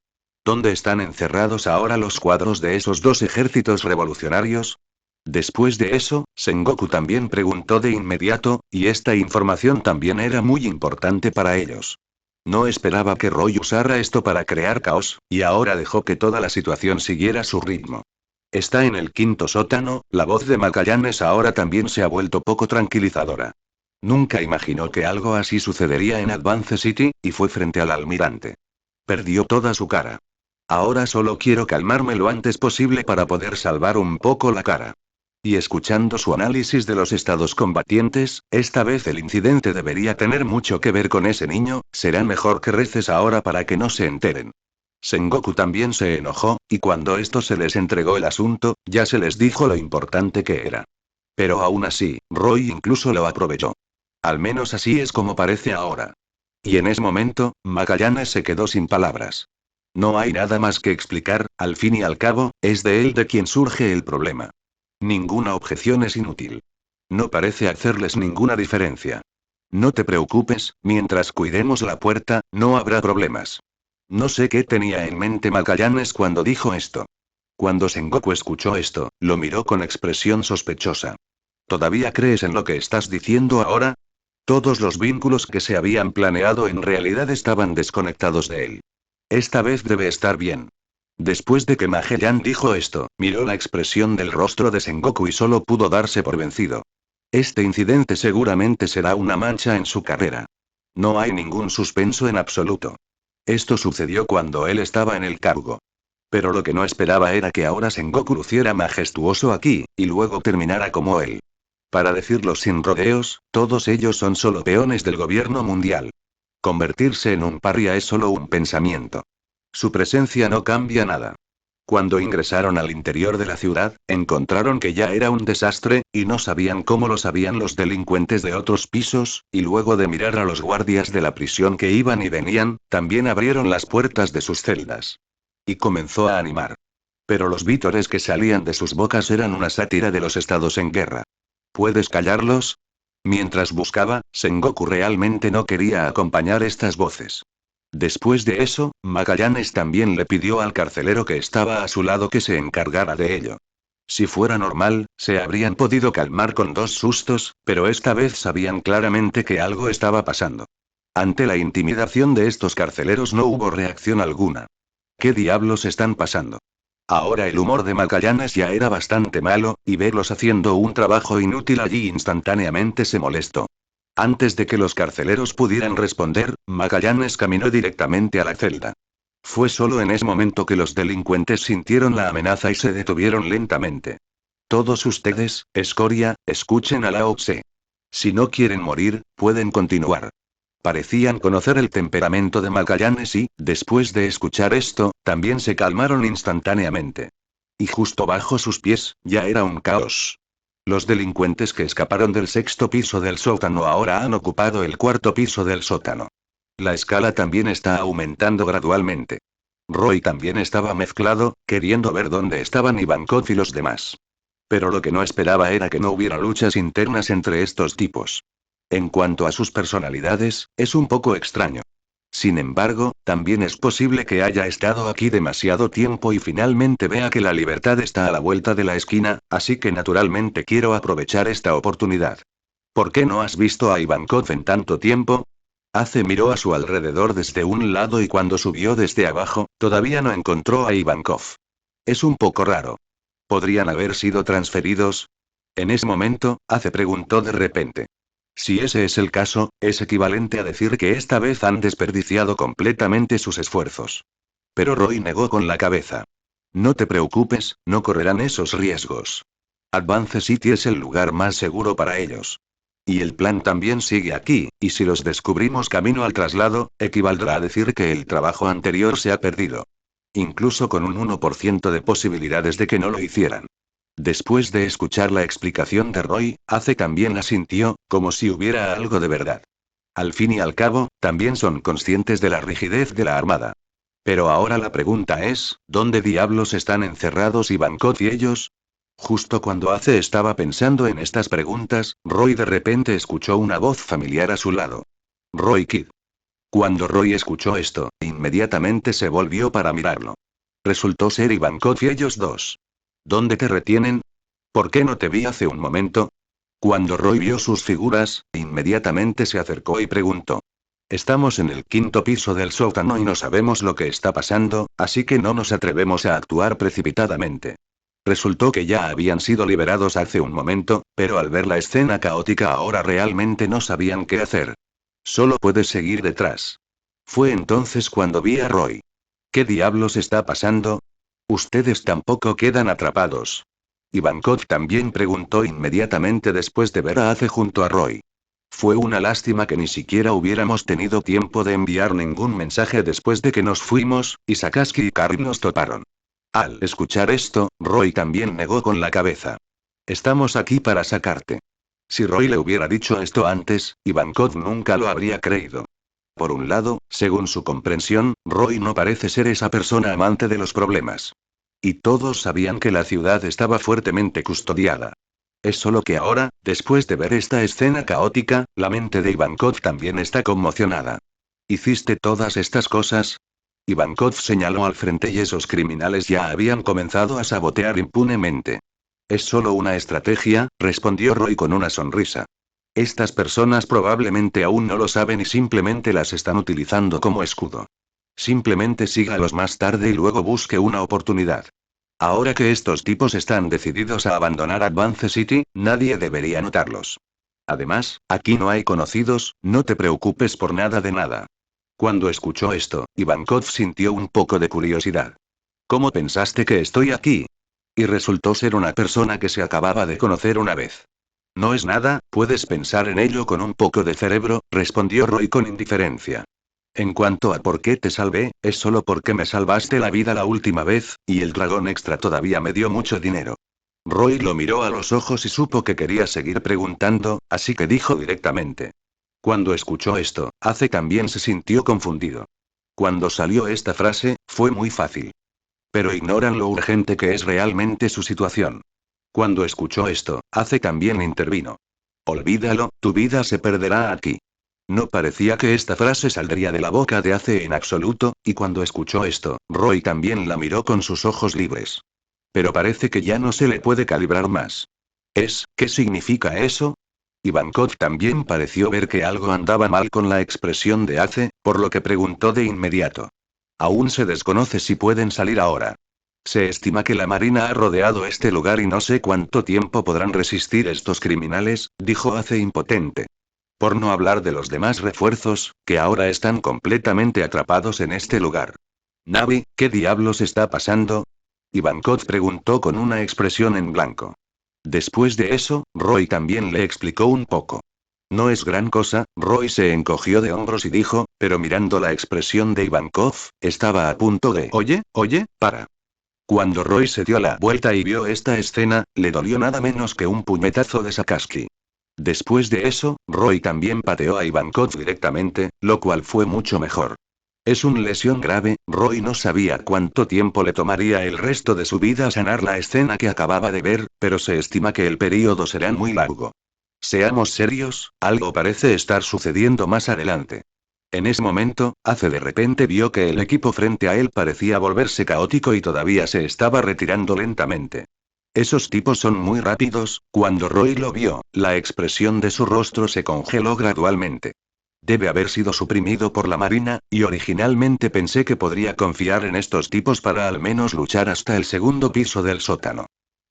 ¿Dónde están encerrados ahora los cuadros de esos dos ejércitos revolucionarios? Después de eso, Sengoku también preguntó de inmediato, y esta información también era muy importante para ellos. No esperaba que Roy usara esto para crear caos, y ahora dejó que toda la situación siguiera su ritmo. Está en el 5º sótano, la voz de Magallanes ahora también se ha vuelto poco tranquilizadora. Nunca imaginó que algo así sucedería en Advance City, y fue frente al almirante. Perdió toda su cara. Ahora solo quiero calmarme lo antes posible para poder salvar un poco la cara. Y escuchando su análisis de los estados combatientes, esta vez el incidente debería tener mucho que ver con ese niño, será mejor que reces ahora para que no se enteren. Sengoku también se enojó, y cuando esto se les entregó el asunto, ya se les dijo lo importante que era. Pero aún así, Roy incluso lo aprovechó. Al menos así es como parece ahora. Y en ese momento, Magallanes se quedó sin palabras. No hay nada más que explicar, al fin y al cabo, es de él de quien surge el problema. Ninguna objeción es inútil. No parece hacerles ninguna diferencia. No te preocupes, mientras cuidemos la puerta, no habrá problemas. No sé qué tenía en mente Magallanes cuando dijo esto. Cuando Sengoku escuchó esto, lo miró con expresión sospechosa. ¿Todavía crees en lo que estás diciendo ahora? Todos los vínculos que se habían planeado en realidad estaban desconectados de él. Esta vez debe estar bien. Después de que Magellan dijo esto, miró la expresión del rostro de Sengoku y solo pudo darse por vencido. Este incidente seguramente será una mancha en su carrera. No hay ningún suspenso en absoluto. Esto sucedió cuando él estaba en el cargo. Pero lo que no esperaba era que ahora Sengoku luciera majestuoso aquí, y luego terminara como él. Para decirlo sin rodeos, todos ellos son solo peones del gobierno mundial. Convertirse en un paria es solo un pensamiento. Su presencia no cambia nada. Cuando ingresaron al interior de la ciudad, encontraron que ya era un desastre, y no sabían cómo lo sabían los delincuentes de otros pisos, y luego de mirar a los guardias de la prisión que iban y venían, también abrieron las puertas de sus celdas. Y comenzó a animar. Pero los vítores que salían de sus bocas eran una sátira de los estados en guerra. ¿Puedes callarlos? Mientras buscaba, Sengoku realmente no quería acompañar estas voces. Después de eso, Magallanes también le pidió al carcelero que estaba a su lado que se encargara de ello. Si fuera normal, se habrían podido calmar con 2 sustos, pero esta vez sabían claramente que algo estaba pasando. Ante la intimidación de estos carceleros no hubo reacción alguna. ¿Qué diablos están pasando? Ahora el humor de Magallanes ya era bastante malo, y verlos haciendo un trabajo inútil allí instantáneamente se molestó. Antes de que los carceleros pudieran responder, Magallanes caminó directamente a la celda. Fue solo en ese momento que los delincuentes sintieron la amenaza y se detuvieron lentamente. Todos ustedes, escoria, escuchen a Lao Tse. Si no quieren morir, pueden continuar. Parecían conocer el temperamento de Magallanes y, después de escuchar esto, también se calmaron instantáneamente. Y justo bajo sus pies, ya era un caos. Los delincuentes que escaparon del 6.º piso del sótano ahora han ocupado el 4.º piso del sótano. La escala también está aumentando gradualmente. Roy también estaba mezclado, queriendo ver dónde estaban Ivankov y los demás. Pero lo que no esperaba era que no hubiera luchas internas entre estos tipos. En cuanto a sus personalidades, es un poco extraño. Sin embargo, también es posible que haya estado aquí demasiado tiempo y finalmente vea que la libertad está a la vuelta de la esquina, así que naturalmente quiero aprovechar esta oportunidad. ¿Por qué no has visto a Ivankov en tanto tiempo? Ace miró a su alrededor desde un lado y cuando subió desde abajo, todavía no encontró a Ivankov. Es un poco raro. ¿Podrían haber sido transferidos? En ese momento, Ace preguntó de repente. Si ese es el caso, es equivalente a decir que esta vez han desperdiciado completamente sus esfuerzos. Pero Roy negó con la cabeza. No te preocupes, no correrán esos riesgos. Advance City es el lugar más seguro para ellos. Y el plan también sigue aquí, y si los descubrimos camino al traslado, equivaldrá a decir que el trabajo anterior se ha perdido. Incluso con un 1% de posibilidades de que no lo hicieran. Después de escuchar la explicación de Roy, Ace también asintió, como si hubiera algo de verdad. Al fin y al cabo, también son conscientes de la rigidez de la armada. Pero ahora la pregunta es, ¿dónde diablos están encerrados Ivankov y ellos? Justo cuando Ace estaba pensando en estas preguntas, Roy de repente escuchó una voz familiar a su lado. Roy Kid. Cuando Roy escuchó esto, inmediatamente se volvió para mirarlo. Resultó ser Ivankov y ellos dos. ¿Dónde te retienen? ¿Por qué no te vi hace un momento? Cuando Roy vio sus figuras, inmediatamente se acercó y preguntó. Estamos en el 5.º piso del sótano y no sabemos lo que está pasando, así que no nos atrevemos a actuar precipitadamente. Resultó que ya habían sido liberados hace un momento, pero al ver la escena caótica ahora realmente no sabían qué hacer. Solo puedes seguir detrás. Fue entonces cuando vi a Roy. ¿Qué diablos está pasando? Ustedes tampoco quedan atrapados. Ivankov también preguntó inmediatamente después de ver a Ace junto a Roy. Fue una lástima que ni siquiera hubiéramos tenido tiempo de enviar ningún mensaje después de que nos fuimos, y Sakazuki y Karin nos toparon. Al escuchar esto, Roy también negó con la cabeza. Estamos aquí para sacarte. Si Roy le hubiera dicho esto antes, Ivankov nunca lo habría creído. Por un lado, según su comprensión, Roy no parece ser esa persona amante de los problemas. Y todos sabían que la ciudad estaba fuertemente custodiada. Es solo que ahora, después de ver esta escena caótica, la mente de Ivankov también está conmocionada. ¿Hiciste todas estas cosas? Ivankov señaló al frente y esos criminales ya habían comenzado a sabotear impunemente. Es solo una estrategia, respondió Roy con una sonrisa. Estas personas probablemente aún no lo saben y simplemente las están utilizando como escudo. Simplemente sígalos más tarde y luego busque una oportunidad. Ahora que estos tipos están decididos a abandonar Advance City, nadie debería notarlos. Además, aquí no hay conocidos, no te preocupes por nada de nada. Cuando escuchó esto, Ivankov sintió un poco de curiosidad. ¿Cómo pensaste que estoy aquí? Y resultó ser una persona que se acababa de conocer una vez. No es nada, puedes pensar en ello con un poco de cerebro, respondió Roy con indiferencia. En cuanto a por qué te salvé, es solo porque me salvaste la vida la última vez, y el dragón extra todavía me dio mucho dinero. Roy lo miró a los ojos y supo que quería seguir preguntando, así que dijo directamente. Cuando escuchó esto, Ace también se sintió confundido. Cuando salió esta frase, fue muy fácil. Pero ignoran lo urgente que es realmente su situación. Cuando escuchó esto, Ace también intervino. Olvídalo, tu vida se perderá aquí. No parecía que esta frase saldría de la boca de Ace en absoluto, y cuando escuchó esto, Roy también la miró con sus ojos libres. Pero parece que ya no se le puede calibrar más. ¿Qué significa eso? Ivankov también pareció ver que algo andaba mal con la expresión de Ace, por lo que preguntó de inmediato. Aún se desconoce si pueden salir ahora. Se estima que la Marina ha rodeado este lugar y no sé cuánto tiempo podrán resistir estos criminales, dijo Ace impotente. Por no hablar de los demás refuerzos, que ahora están completamente atrapados en este lugar. Navi, ¿qué diablos está pasando? Ivankov preguntó con una expresión en blanco. Después de eso, Roy también le explicó un poco. No es gran cosa, Roy se encogió de hombros y dijo, pero mirando la expresión de Ivankov, estaba a punto de, oye, para. Cuando Roy se dio la vuelta y vio esta escena, le dolió nada menos que un puñetazo de Sakazuki. Después de eso, Roy también pateó a Ivankov directamente, lo cual fue mucho mejor. Es una lesión grave, Roy no sabía cuánto tiempo le tomaría el resto de su vida sanar la escena que acababa de ver, pero se estima que el período será muy largo. Seamos serios, algo parece estar sucediendo más adelante. En ese momento, Ace de repente vio que el equipo frente a él parecía volverse caótico y todavía se estaba retirando lentamente. Esos tipos son muy rápidos, cuando Roy lo vio, la expresión de su rostro se congeló gradualmente. Debe haber sido suprimido por la Marina, y originalmente pensé que podría confiar en estos tipos para al menos luchar hasta el segundo piso del sótano.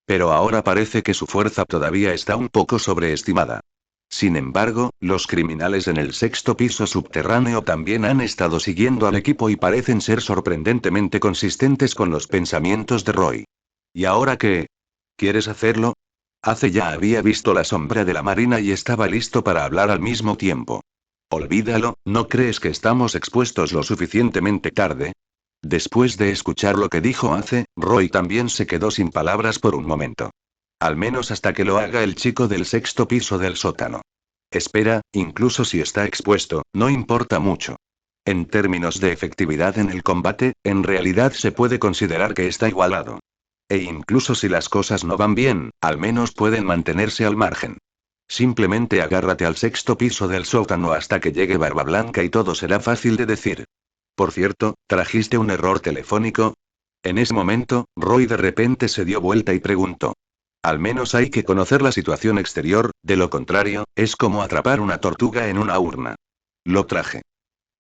Pero ahora parece que su fuerza todavía está un poco sobreestimada. Sin embargo, los criminales en el sexto piso subterráneo también han estado siguiendo al equipo y parecen ser sorprendentemente consistentes con los pensamientos de Roy. ¿Y ahora qué? ¿Quieres hacerlo? Ace ya había visto la sombra de la Marina y estaba listo para hablar al mismo tiempo. Olvídalo, ¿no crees que estamos expuestos lo suficientemente tarde? Después de escuchar lo que dijo Ace, Roy también se quedó sin palabras por un momento. Al menos hasta que lo haga el chico del sexto piso del sótano. Espera, incluso si está expuesto, no importa mucho. En términos de efectividad en el combate, en realidad se puede considerar que está igualado. E incluso si las cosas no van bien, al menos pueden mantenerse al margen. Simplemente agárrate al sexto piso del sótano hasta que llegue Barba Blanca y todo será fácil de decir. Por cierto, ¿trajiste un error telefónico? En ese momento, Roy de repente se dio vuelta y preguntó. Al menos hay que conocer la situación exterior, de lo contrario, es como atrapar una tortuga en una urna. Lo traje.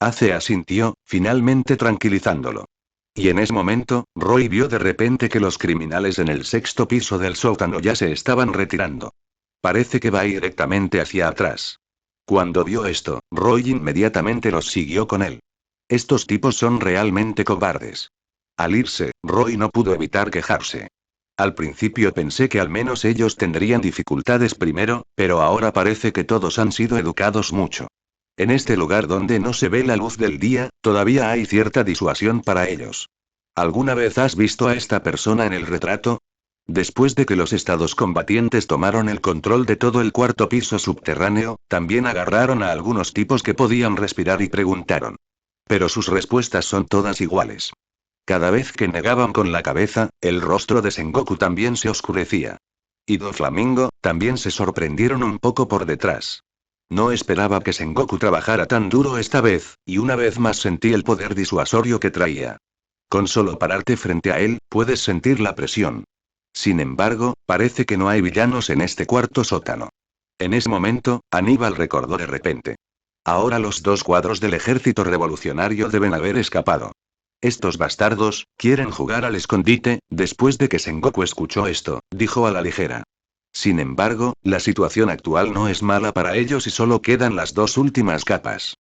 Ace asintió, finalmente tranquilizándolo. Y en ese momento, Roy vio de repente que los criminales en el sexto piso del sótano ya se estaban retirando. Parece que va directamente hacia atrás. Cuando vio esto, Roy inmediatamente los siguió con él. Estos tipos son realmente cobardes. Al irse, Roy no pudo evitar quejarse. Al principio pensé que al menos ellos tendrían dificultades primero, pero ahora parece que todos han sido educados mucho. En este lugar donde no se ve la luz del día, todavía hay cierta disuasión para ellos. ¿Alguna vez has visto a esta persona en el retrato? Después de que los estados combatientes tomaron el control de todo el cuarto piso subterráneo, también agarraron a algunos tipos que podían respirar y preguntaron. Pero sus respuestas son todas iguales. Cada vez que negaban con la cabeza, el rostro de Sengoku también se oscurecía. Y Doflamingo, también se sorprendieron un poco por detrás. No esperaba que Sengoku trabajara tan duro esta vez, y una vez más sentí el poder disuasorio que traía. Con solo pararte frente a él, puedes sentir la presión. Sin embargo, parece que no hay villanos en este cuarto sótano. En ese momento, Aníbal recordó de repente. Ahora los dos cuadros del ejército revolucionario deben haber escapado. Estos bastardos, quieren jugar al escondite. Después de que Sengoku escuchó esto, dijo a la ligera. Sin embargo, la situación actual no es mala para ellos y solo quedan las dos últimas capas.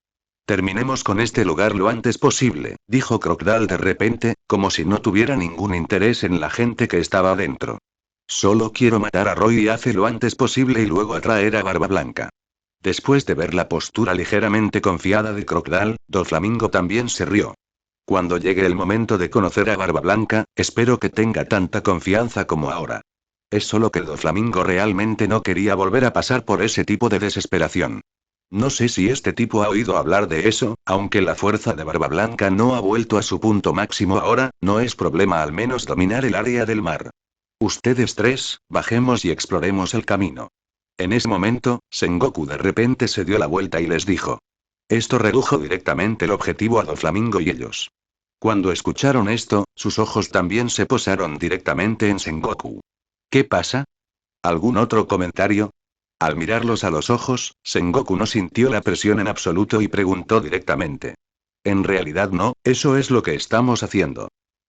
Terminemos con este lugar lo antes posible, dijo Crocodile de repente, como si no tuviera ningún interés en la gente que estaba dentro. Solo quiero matar a Roy y hace lo antes posible y luego atraer a Barba Blanca. Después de ver la postura ligeramente confiada de Crocodile, Doflamingo también se rió. Cuando llegue el momento de conocer a Barba Blanca, espero que tenga tanta confianza como ahora. Es solo que Doflamingo realmente no quería volver a pasar por ese tipo de desesperación. No sé si este tipo ha oído hablar de eso, aunque la fuerza de Barba Blanca no ha vuelto a su punto máximo ahora, no es problema al menos dominar el área del mar. Ustedes tres, bajemos y exploremos el camino. En ese momento, Sengoku de repente se dio la vuelta y les dijo. Esto redujo directamente el objetivo a Doflamingo y ellos. Cuando escucharon esto, sus ojos también se posaron directamente en Sengoku. ¿Qué pasa? ¿Algún otro comentario? Al mirarlos a los ojos, Sengoku no sintió la presión en absoluto y preguntó directamente. En realidad no, eso es lo que estamos haciendo.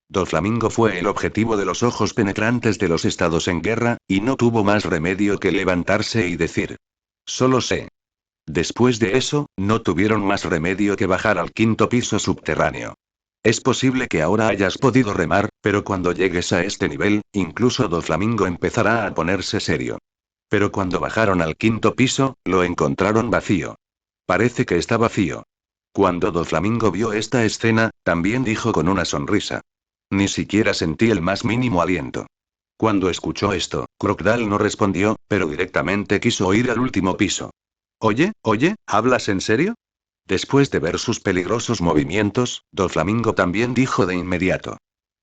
Doflamingo fue el objetivo de los ojos penetrantes de los estados en guerra, y no tuvo más remedio que levantarse y decir. Solo sé. Después de eso, no tuvieron más remedio que bajar al quinto piso subterráneo. Es posible que ahora hayas podido remar, pero cuando llegues a este nivel, incluso Doflamingo empezará a ponerse serio. Pero cuando bajaron al quinto piso, lo encontraron vacío. Parece que está vacío. Cuando Doflamingo vio esta escena, también dijo con una sonrisa. Ni siquiera sentí el más mínimo aliento. Cuando escuchó esto, Crocodile no respondió, pero directamente quiso ir al último piso. Oye, ¿hablas en serio? Después de ver sus peligrosos movimientos, Doflamingo también dijo de inmediato.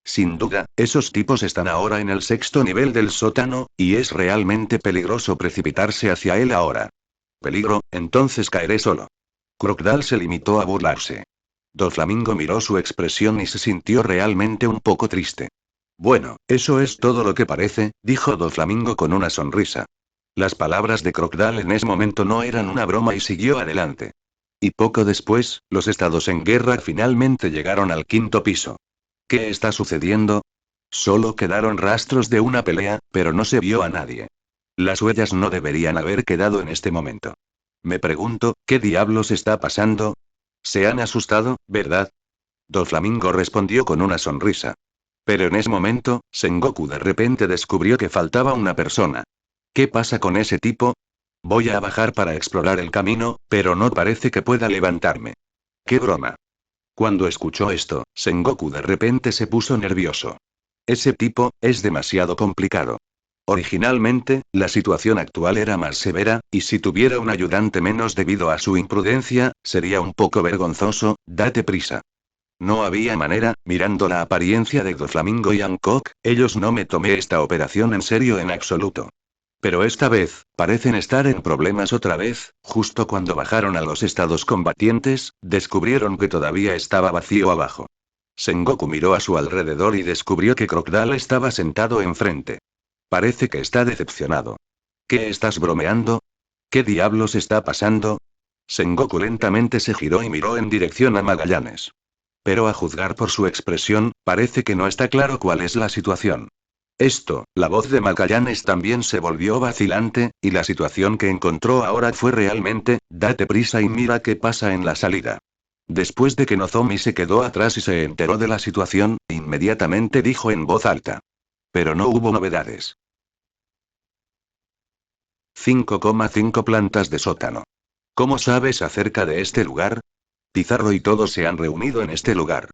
Sin duda, esos tipos están ahora en el sexto nivel del sótano, y es realmente peligroso precipitarse hacia él ahora. Peligro, entonces caeré solo. Crocodile se limitó a burlarse. Doflamingo miró su expresión y se sintió realmente un poco triste. Bueno, eso es todo lo que parece, dijo Doflamingo con una sonrisa. Las palabras de Crocodile en ese momento no eran una broma y siguió adelante. Y poco después, los estados en guerra finalmente llegaron al quinto piso. ¿Qué está sucediendo? Solo quedaron rastros de una pelea, pero no se vio a nadie. Las huellas no deberían haber quedado en este momento. Me pregunto, ¿qué diablos está pasando? Se han asustado, ¿verdad? Doflamingo respondió con una sonrisa. Pero en ese momento, Sengoku de repente descubrió que faltaba una persona. ¿Qué pasa con ese tipo? Voy a bajar para explorar el camino, pero no parece que pueda levantarme. ¡Qué broma! Cuando escuchó esto, Sengoku de repente se puso nervioso. Ese tipo, es demasiado complicado. Originalmente, la situación actual era más severa, y si tuviera un ayudante menos debido a su imprudencia, sería un poco vergonzoso. Date prisa. No había manera, mirando la apariencia de Doflamingo y Hancock, ellos no me tomé esta operación en serio en absoluto. Pero esta vez, parecen estar en problemas otra vez. Justo cuando bajaron a los estados combatientes, descubrieron que todavía estaba vacío abajo. Sengoku miró a su alrededor y descubrió que Crocodile estaba sentado enfrente. Parece que está decepcionado. ¿Qué estás bromeando? ¿Qué diablos está pasando? Sengoku lentamente se giró y miró en dirección a Magallanes. Pero a juzgar por su expresión, parece que no está claro cuál es la situación. La voz de Magallanes también se volvió vacilante, y la situación que encontró ahora fue realmente, date prisa y mira qué pasa en la salida. Después de que Nozomi se quedó atrás y se enteró de la situación, inmediatamente dijo en voz alta. Pero no hubo novedades. 5,5 plantas de sótano. ¿Cómo sabes acerca de este lugar? Pizarro y todos se han reunido en este lugar.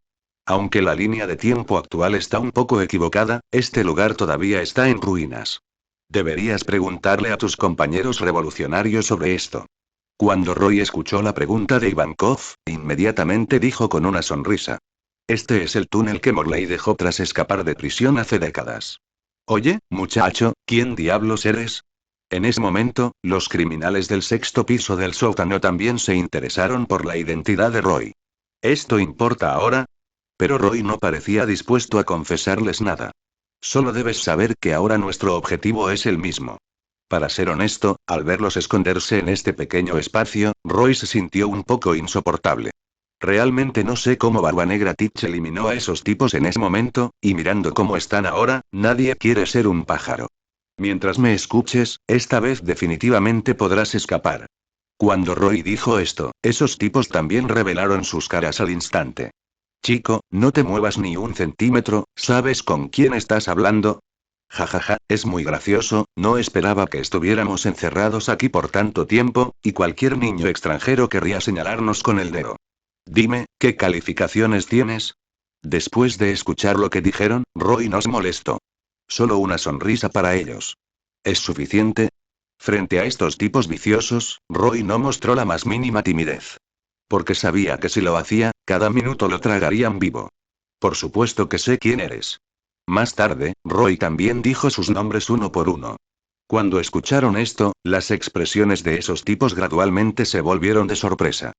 Aunque la línea de tiempo actual está un poco equivocada, este lugar todavía está en ruinas. Deberías preguntarle a tus compañeros revolucionarios sobre esto. Cuando Roy escuchó la pregunta de Ivankov, inmediatamente dijo con una sonrisa. Este es el túnel que Morley dejó tras escapar de prisión hace décadas. Oye, muchacho, ¿quién diablos eres? En ese momento, los criminales del sexto piso del sótano también se interesaron por la identidad de Roy. ¿Esto importa ahora? Pero Roy no parecía dispuesto a confesarles nada. Solo debes saber que ahora nuestro objetivo es el mismo. Para ser honesto, al verlos esconderse en este pequeño espacio, Roy se sintió un poco insoportable. Realmente no sé cómo Barbanegra Teach eliminó a esos tipos en ese momento, y mirando cómo están ahora, nadie quiere ser un pájaro. Mientras me escuches, esta vez definitivamente podrás escapar. Cuando Roy dijo esto, esos tipos también revelaron sus caras al instante. Chico, no te muevas ni un centímetro, ¿sabes con quién estás hablando? Jajaja, es muy gracioso, no esperaba que estuviéramos encerrados aquí por tanto tiempo, y cualquier niño extranjero querría señalarnos con el dedo. Dime, ¿qué calificaciones tienes? Después de escuchar lo que dijeron, Roy nos molestó. Solo una sonrisa para ellos. ¿Es suficiente? Frente a estos tipos viciosos, Roy no mostró la más mínima timidez. Porque sabía que si lo hacía, cada minuto lo tragarían vivo. Por supuesto que sé quién eres. Más tarde, Roy también dijo sus nombres uno por uno. Cuando escucharon esto, las expresiones de esos tipos gradualmente se volvieron de sorpresa.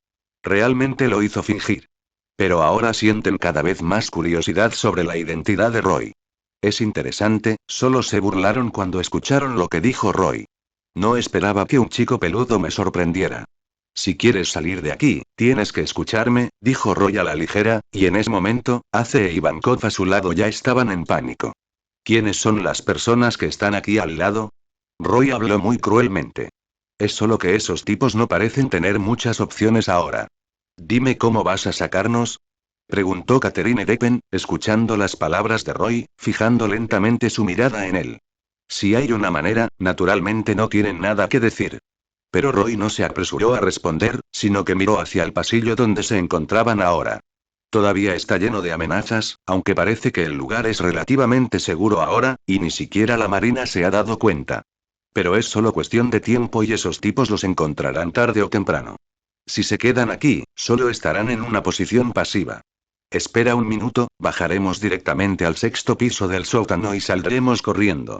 Realmente lo hizo fingir. Pero ahora sienten cada vez más curiosidad sobre la identidad de Roy. Es interesante, solo se burlaron cuando escucharon lo que dijo Roy. No esperaba que un chico peludo me sorprendiera. Si quieres salir de aquí, tienes que escucharme, dijo Roy a la ligera, y en ese momento, Ace e Ivankov a su lado ya estaban en pánico. ¿Quiénes son las personas que están aquí al lado? Roy habló muy cruelmente. Es solo que esos tipos no parecen tener muchas opciones ahora. Dime cómo vas a sacarnos. Preguntó Catherine Deppen, escuchando las palabras de Roy, fijando lentamente su mirada en él. Si hay una manera, naturalmente no tienen nada que decir. Pero Roy no se apresuró a responder, sino que miró hacia el pasillo donde se encontraban ahora. Todavía está lleno de amenazas, aunque parece que el lugar es relativamente seguro ahora, y ni siquiera la Marina se ha dado cuenta. Pero es solo cuestión de tiempo y esos tipos los encontrarán tarde o temprano. Si se quedan aquí, solo estarán en una posición pasiva. Espera un minuto, bajaremos directamente al sexto piso del sótano y saldremos corriendo.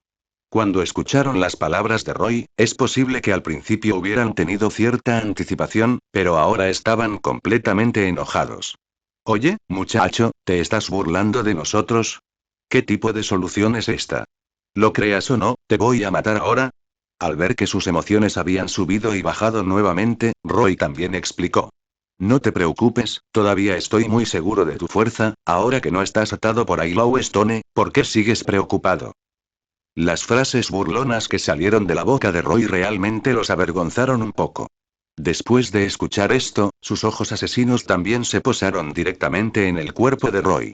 Cuando escucharon las palabras de Roy, es posible que al principio hubieran tenido cierta anticipación, pero ahora estaban completamente enojados. Oye, muchacho, ¿te estás burlando de nosotros? ¿Qué tipo de solución es esta? Lo creas o no, ¿te voy a matar ahora? Al ver que sus emociones habían subido y bajado nuevamente, Roy también explicó. No te preocupes, todavía estoy muy seguro de tu fuerza, ahora que no estás atado por Stone, ¿por qué sigues preocupado? Las frases burlonas que salieron de la boca de Roy realmente los avergonzaron un poco. Después de escuchar esto, sus ojos asesinos también se posaron directamente en el cuerpo de Roy.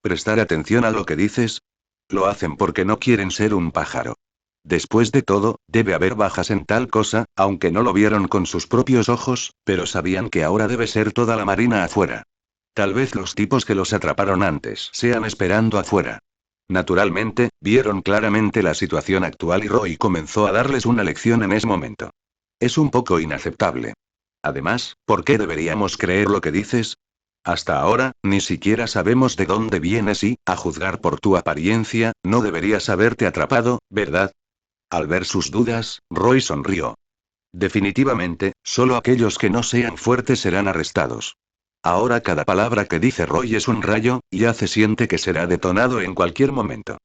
¿Prestar atención a lo que dices? Lo hacen porque no quieren ser un pájaro. Después de todo, debe haber bajas en tal cosa, aunque no lo vieron con sus propios ojos, pero sabían que ahora debe ser toda la marina afuera. Tal vez los tipos que los atraparon antes sean esperando afuera. Naturalmente, vieron claramente la situación actual y Roy comenzó a darles una lección en ese momento. Es un poco inaceptable. Además, ¿por qué deberíamos creer lo que dices? Hasta ahora, ni siquiera sabemos de dónde vienes y, a juzgar por tu apariencia, no deberías haberte atrapado, ¿verdad? Al ver sus dudas, Roy sonrió. Definitivamente, solo aquellos que no sean fuertes serán arrestados. Ahora cada palabra que dice Roy es un rayo, y Ace siente que será detonado en cualquier momento.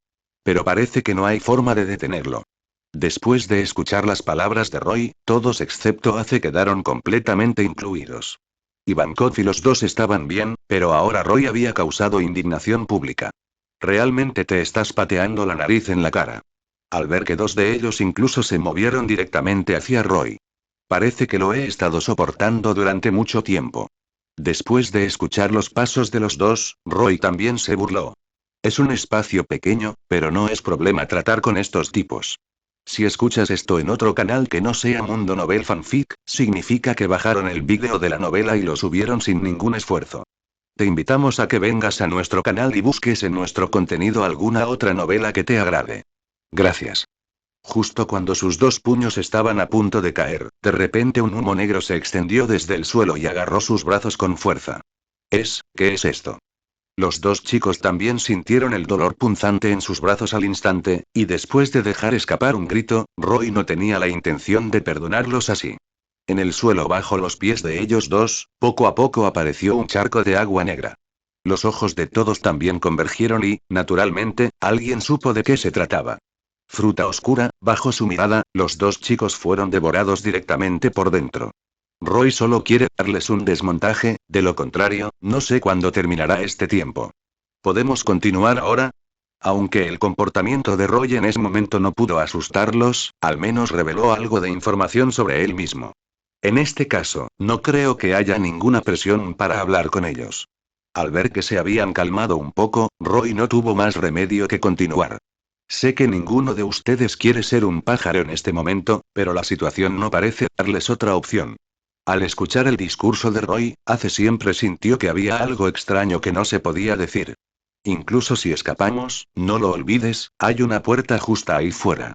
Pero parece que no hay forma de detenerlo. Después de escuchar las palabras de Roy, todos excepto Ace quedaron completamente incluidos. Ivankov y los dos estaban bien, pero ahora Roy había causado indignación pública. Realmente te estás pateando la nariz en la cara. Al ver que dos de ellos incluso se movieron directamente hacia Roy. Parece que lo he estado soportando durante mucho tiempo. Después de escuchar los pasos de los dos, Roy también se burló. Es un espacio pequeño, pero no es problema tratar con estos tipos. Si escuchas esto en otro canal que no sea Mundo Novel Fanfic, significa que bajaron el vídeo de la novela y lo subieron sin ningún esfuerzo. Te invitamos a que vengas a nuestro canal y busques en nuestro contenido alguna otra novela que te agrade. Gracias. Justo cuando sus dos puños estaban a punto de caer, de repente un humo negro se extendió desde el suelo y agarró sus brazos con fuerza. ¿Qué es esto? Los dos chicos también sintieron el dolor punzante en sus brazos al instante, y después de dejar escapar un grito, Roy no tenía la intención de perdonarlos así. En el suelo bajo los pies de ellos dos, poco a poco apareció un charco de agua negra. Los ojos de todos también convergieron y, naturalmente, alguien supo de qué se trataba. Fruta oscura, bajo su mirada, los dos chicos fueron devorados directamente por dentro. Roy solo quiere darles un desmontaje, de lo contrario, no sé cuándo terminará este tiempo. ¿Podemos continuar ahora? Aunque el comportamiento de Roy en ese momento no pudo asustarlos, al menos reveló algo de información sobre él mismo. En este caso, no creo que haya ninguna presión para hablar con ellos. Al ver que se habían calmado un poco, Roy no tuvo más remedio que continuar. Sé que ninguno de ustedes quiere ser un pájaro en este momento, pero la situación no parece darles otra opción. Al escuchar el discurso de Roy, Ace siempre sintió que había algo extraño que no se podía decir. Incluso si escapamos, no lo olvides, hay una puerta justa ahí fuera.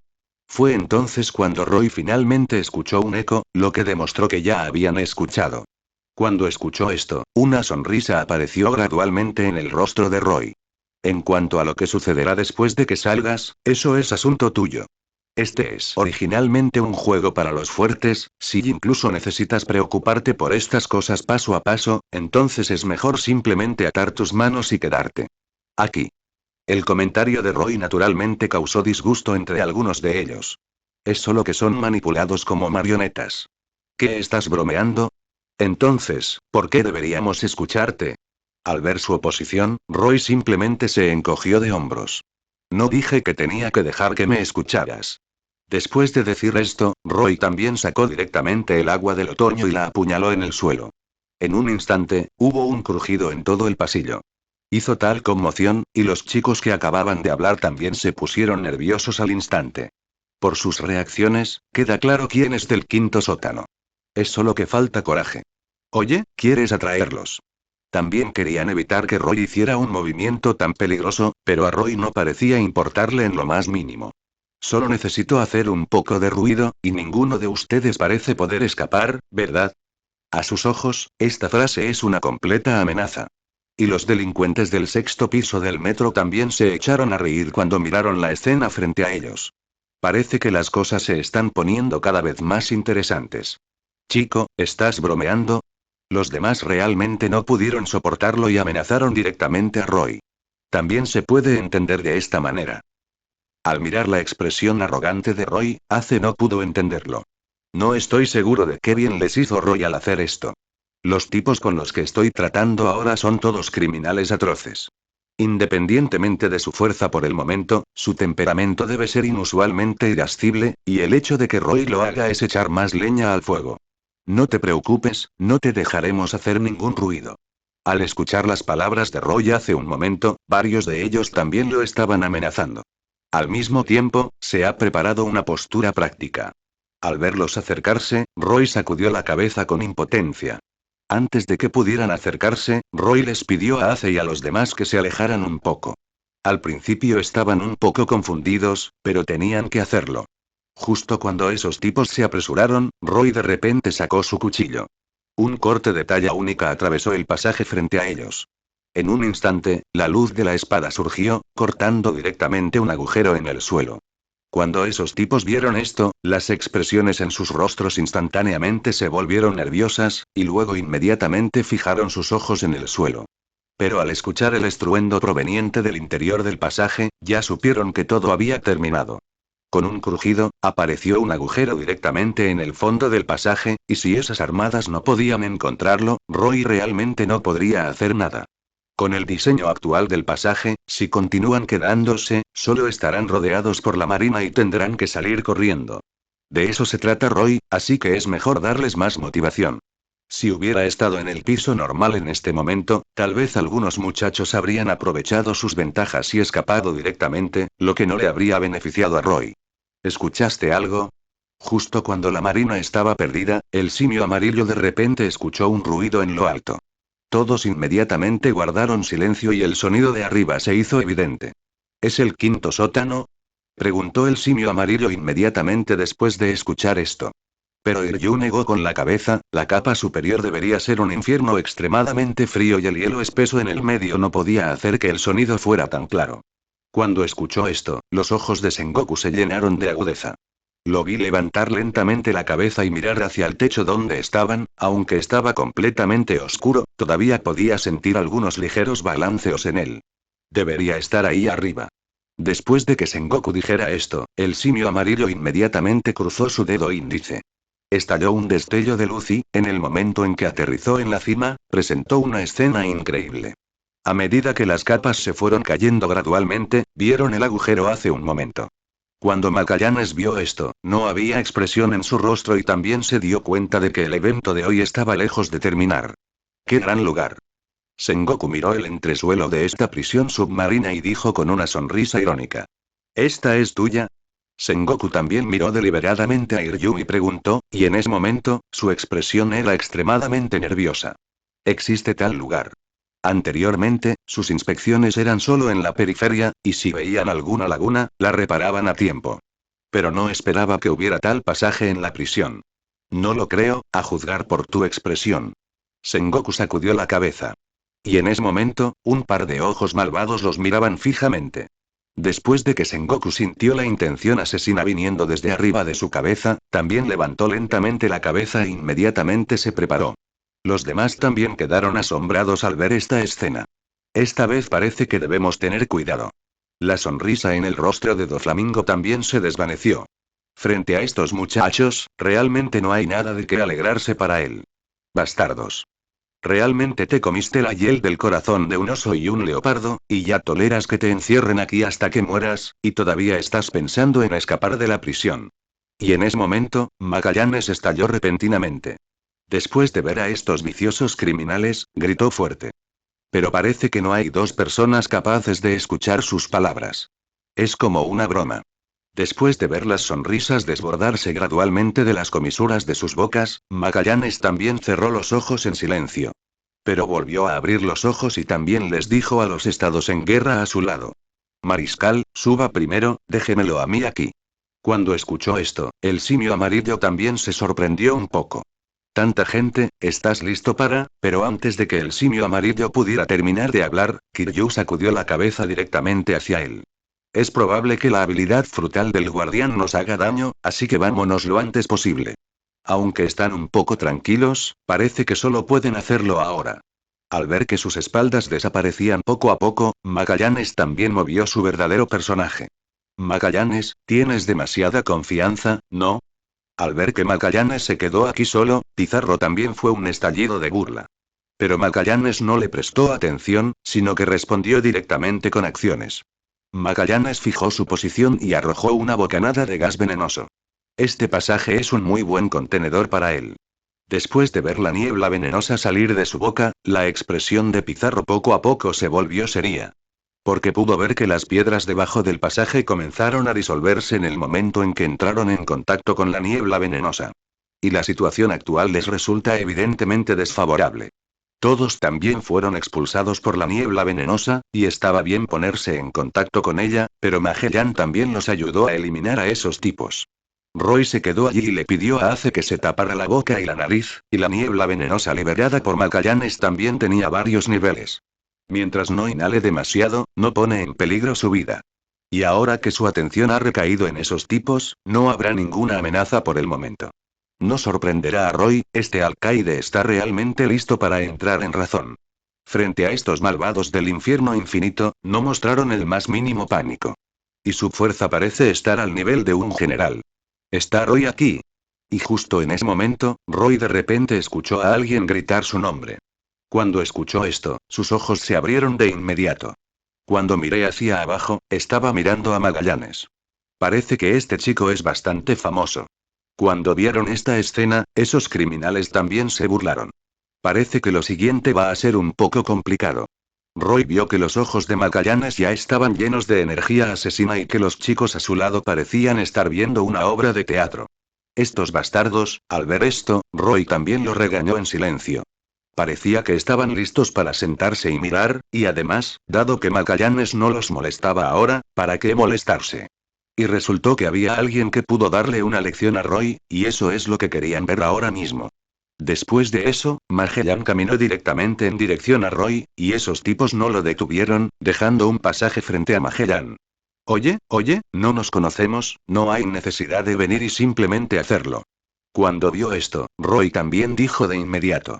Fue entonces cuando Roy finalmente escuchó un eco, lo que demostró que ya habían escuchado. Cuando escuchó esto, una sonrisa apareció gradualmente en el rostro de Roy. En cuanto a lo que sucederá después de que salgas, eso es asunto tuyo. Este es originalmente un juego para los fuertes, si incluso necesitas preocuparte por estas cosas paso a paso, entonces es mejor simplemente atar tus manos y quedarte aquí. El comentario de Roy naturalmente causó disgusto entre algunos de ellos. Es solo que son manipulados como marionetas. ¿Qué estás bromeando? Entonces, ¿por qué deberíamos escucharte? Al ver su oposición, Roy simplemente se encogió de hombros. No dije que tenía que dejar que me escucharas. Después de decir esto, Roy también sacó directamente el agua del otoño y la apuñaló en el suelo. En un instante, hubo un crujido en todo el pasillo. Hizo tal conmoción, y los chicos que acababan de hablar también se pusieron nerviosos al instante. Por sus reacciones, queda claro quién es del quinto sótano. Es solo que falta coraje. Oye, ¿quieres atraerlos? También querían evitar que Roy hiciera un movimiento tan peligroso, pero a Roy no parecía importarle en lo más mínimo. Solo necesito hacer un poco de ruido, y ninguno de ustedes parece poder escapar, ¿verdad? A sus ojos, esta frase es una completa amenaza. Y los delincuentes del sexto piso del metro también se echaron a reír cuando miraron la escena frente a ellos. Parece que las cosas se están poniendo cada vez más interesantes. Chico, ¿estás bromeando? Los demás realmente no pudieron soportarlo y amenazaron directamente a Roy. También se puede entender de esta manera. Al mirar la expresión arrogante de Roy, Ace no pudo entenderlo. No estoy seguro de qué bien les hizo Roy al hacer esto. Los tipos con los que estoy tratando ahora son todos criminales atroces. Independientemente de su fuerza por el momento, su temperamento debe ser inusualmente irascible, y el hecho de que Roy lo haga es echar más leña al fuego. No te preocupes, no te dejaremos hacer ningún ruido. Al escuchar las palabras de Roy hace un momento, varios de ellos también lo estaban amenazando. Al mismo tiempo, se ha preparado una postura práctica. Al verlos acercarse, Roy sacudió la cabeza con impotencia. Antes de que pudieran acercarse, Roy les pidió a Ace y a los demás que se alejaran un poco. Al principio estaban un poco confundidos, pero tenían que hacerlo. Justo cuando esos tipos se apresuraron, Roy de repente sacó su cuchillo. Un corte de talla única atravesó el pasaje frente a ellos. En un instante, la luz de la espada surgió, cortando directamente un agujero en el suelo. Cuando esos tipos vieron esto, las expresiones en sus rostros instantáneamente se volvieron nerviosas, y luego inmediatamente fijaron sus ojos en el suelo. Pero al escuchar el estruendo proveniente del interior del pasaje, ya supieron que todo había terminado. Con un crujido, apareció un agujero directamente en el fondo del pasaje, y si esas armadas no podían encontrarlo, Roy realmente no podría hacer nada. Con el diseño actual del pasaje, si continúan quedándose, solo estarán rodeados por la marina y tendrán que salir corriendo. De eso se trata Roy, así que es mejor darles más motivación. Si hubiera estado en el piso normal en este momento, tal vez algunos muchachos habrían aprovechado sus ventajas y escapado directamente, lo que no le habría beneficiado a Roy. ¿Escuchaste algo? Justo cuando la marina estaba perdida, el simio amarillo de repente escuchó un ruido en lo alto. Todos inmediatamente guardaron silencio y el sonido de arriba se hizo evidente. ¿Es el quinto sótano? Preguntó el simio amarillo inmediatamente después de escuchar esto. Pero Iryu negó con la cabeza, la capa superior debería ser un infierno extremadamente frío y el hielo espeso en el medio no podía hacer que el sonido fuera tan claro. Cuando escuchó esto, los ojos de Sengoku se llenaron de agudeza. Lo vi levantar lentamente la cabeza y mirar hacia el techo donde estaban, aunque estaba completamente oscuro, todavía podía sentir algunos ligeros balanceos en él. Debería estar ahí arriba. Después de que Sengoku dijera esto, el simio amarillo inmediatamente cruzó su dedo índice. Estalló un destello de luz y, en el momento en que aterrizó en la cima, presentó una escena increíble. A medida que las capas se fueron cayendo gradualmente, vieron el agujero hace un momento. Cuando Magallanes vio esto, no había expresión en su rostro y también se dio cuenta de que el evento de hoy estaba lejos de terminar. ¡Qué gran lugar! Sengoku miró el entresuelo de esta prisión submarina y dijo con una sonrisa irónica. ¿Esta es tuya? Sengoku también miró deliberadamente a Iryu y preguntó, y en ese momento, su expresión era extremadamente nerviosa. ¿Existe tal lugar? Anteriormente, sus inspecciones eran solo en la periferia, y si veían alguna laguna, la reparaban a tiempo. Pero no esperaba que hubiera tal pasaje en la prisión. No lo creo, a juzgar por tu expresión. Sengoku sacudió la cabeza. Y en ese momento, un par de ojos malvados los miraban fijamente. Después de que Sengoku sintió la intención asesina viniendo desde arriba de su cabeza, también levantó lentamente la cabeza e inmediatamente se preparó. Los demás también quedaron asombrados al ver esta escena. Esta vez parece que debemos tener cuidado. La sonrisa en el rostro de Doflamingo también se desvaneció. Frente a estos muchachos, realmente no hay nada de qué alegrarse para él. Bastardos. Realmente te comiste la hiel del corazón de un oso y un leopardo, y ya toleras que te encierren aquí hasta que mueras, y todavía estás pensando en escapar de la prisión. Y en ese momento, Magallanes estalló repentinamente. Después de ver a estos viciosos criminales, gritó fuerte. Pero parece que no hay dos personas capaces de escuchar sus palabras. Es como una broma. Después de ver las sonrisas desbordarse gradualmente de las comisuras de sus bocas, Magallanes también cerró los ojos en silencio. Pero volvió a abrir los ojos y también les dijo a los estados en guerra a su lado. Mariscal, suba primero, déjemelo a mí aquí. Cuando escuchó esto, el simio amarillo también se sorprendió un poco. Tanta gente, ¿estás listo para? Pero antes de que el simio amarillo pudiera terminar de hablar, Kiryu sacudió la cabeza directamente hacia él. Es probable que la habilidad frutal del guardián nos haga daño, así que vámonos lo antes posible. Aunque están un poco tranquilos, parece que solo pueden hacerlo ahora. Al ver que sus espaldas desaparecían poco a poco, Magallanes también movió su verdadero personaje. Magallanes, tienes demasiada confianza, ¿no? Al ver que Magallanes se quedó aquí solo, Pizarro también fue un estallido de burla. Pero Magallanes no le prestó atención, sino que respondió directamente con acciones. Magallanes fijó su posición y arrojó una bocanada de gas venenoso. Este pasaje es un muy buen contenedor para él. Después de ver la niebla venenosa salir de su boca, la expresión de Pizarro poco a poco se volvió seria. Porque pudo ver que las piedras debajo del pasaje comenzaron a disolverse en el momento en que entraron en contacto con la niebla venenosa. Y la situación actual les resulta evidentemente desfavorable. Todos también fueron expulsados por la niebla venenosa, y estaba bien ponerse en contacto con ella, pero Magellan también los ayudó a eliminar a esos tipos. Roy se quedó allí y le pidió a Ace que se tapara la boca y la nariz, y la niebla venenosa liberada por Magallanes también tenía varios niveles. Mientras no inhale demasiado, no pone en peligro su vida. Y ahora que su atención ha recaído en esos tipos, no habrá ninguna amenaza por el momento. No sorprenderá a Roy, este alcaide está realmente listo para entrar en razón. Frente a estos malvados del infierno infinito, no mostraron el más mínimo pánico. Y su fuerza parece estar al nivel de un general. ¿Está Roy aquí? Y justo en ese momento, Roy de repente escuchó a alguien gritar su nombre. Cuando escuchó esto, sus ojos se abrieron de inmediato. Cuando miré hacia abajo, estaba mirando a Magallanes. Parece que este chico es bastante famoso. Cuando vieron esta escena, esos criminales también se burlaron. Parece que lo siguiente va a ser un poco complicado. Roy vio que los ojos de Magallanes ya estaban llenos de energía asesina y que los chicos a su lado parecían estar viendo una obra de teatro. Estos bastardos, al ver esto, Roy también lo regañó en silencio. Parecía que estaban listos para sentarse y mirar, y además, dado que Magallanes no los molestaba ahora, ¿para qué molestarse? Y resultó que había alguien que pudo darle una lección a Roy, y eso es lo que querían ver ahora mismo. Después de eso, Magellan caminó directamente en dirección a Roy, y esos tipos no lo detuvieron, dejando un pasaje frente a Magellan. Oye, oye, no nos conocemos, no hay necesidad de venir y simplemente hacerlo. Cuando vio esto, Roy también dijo de inmediato.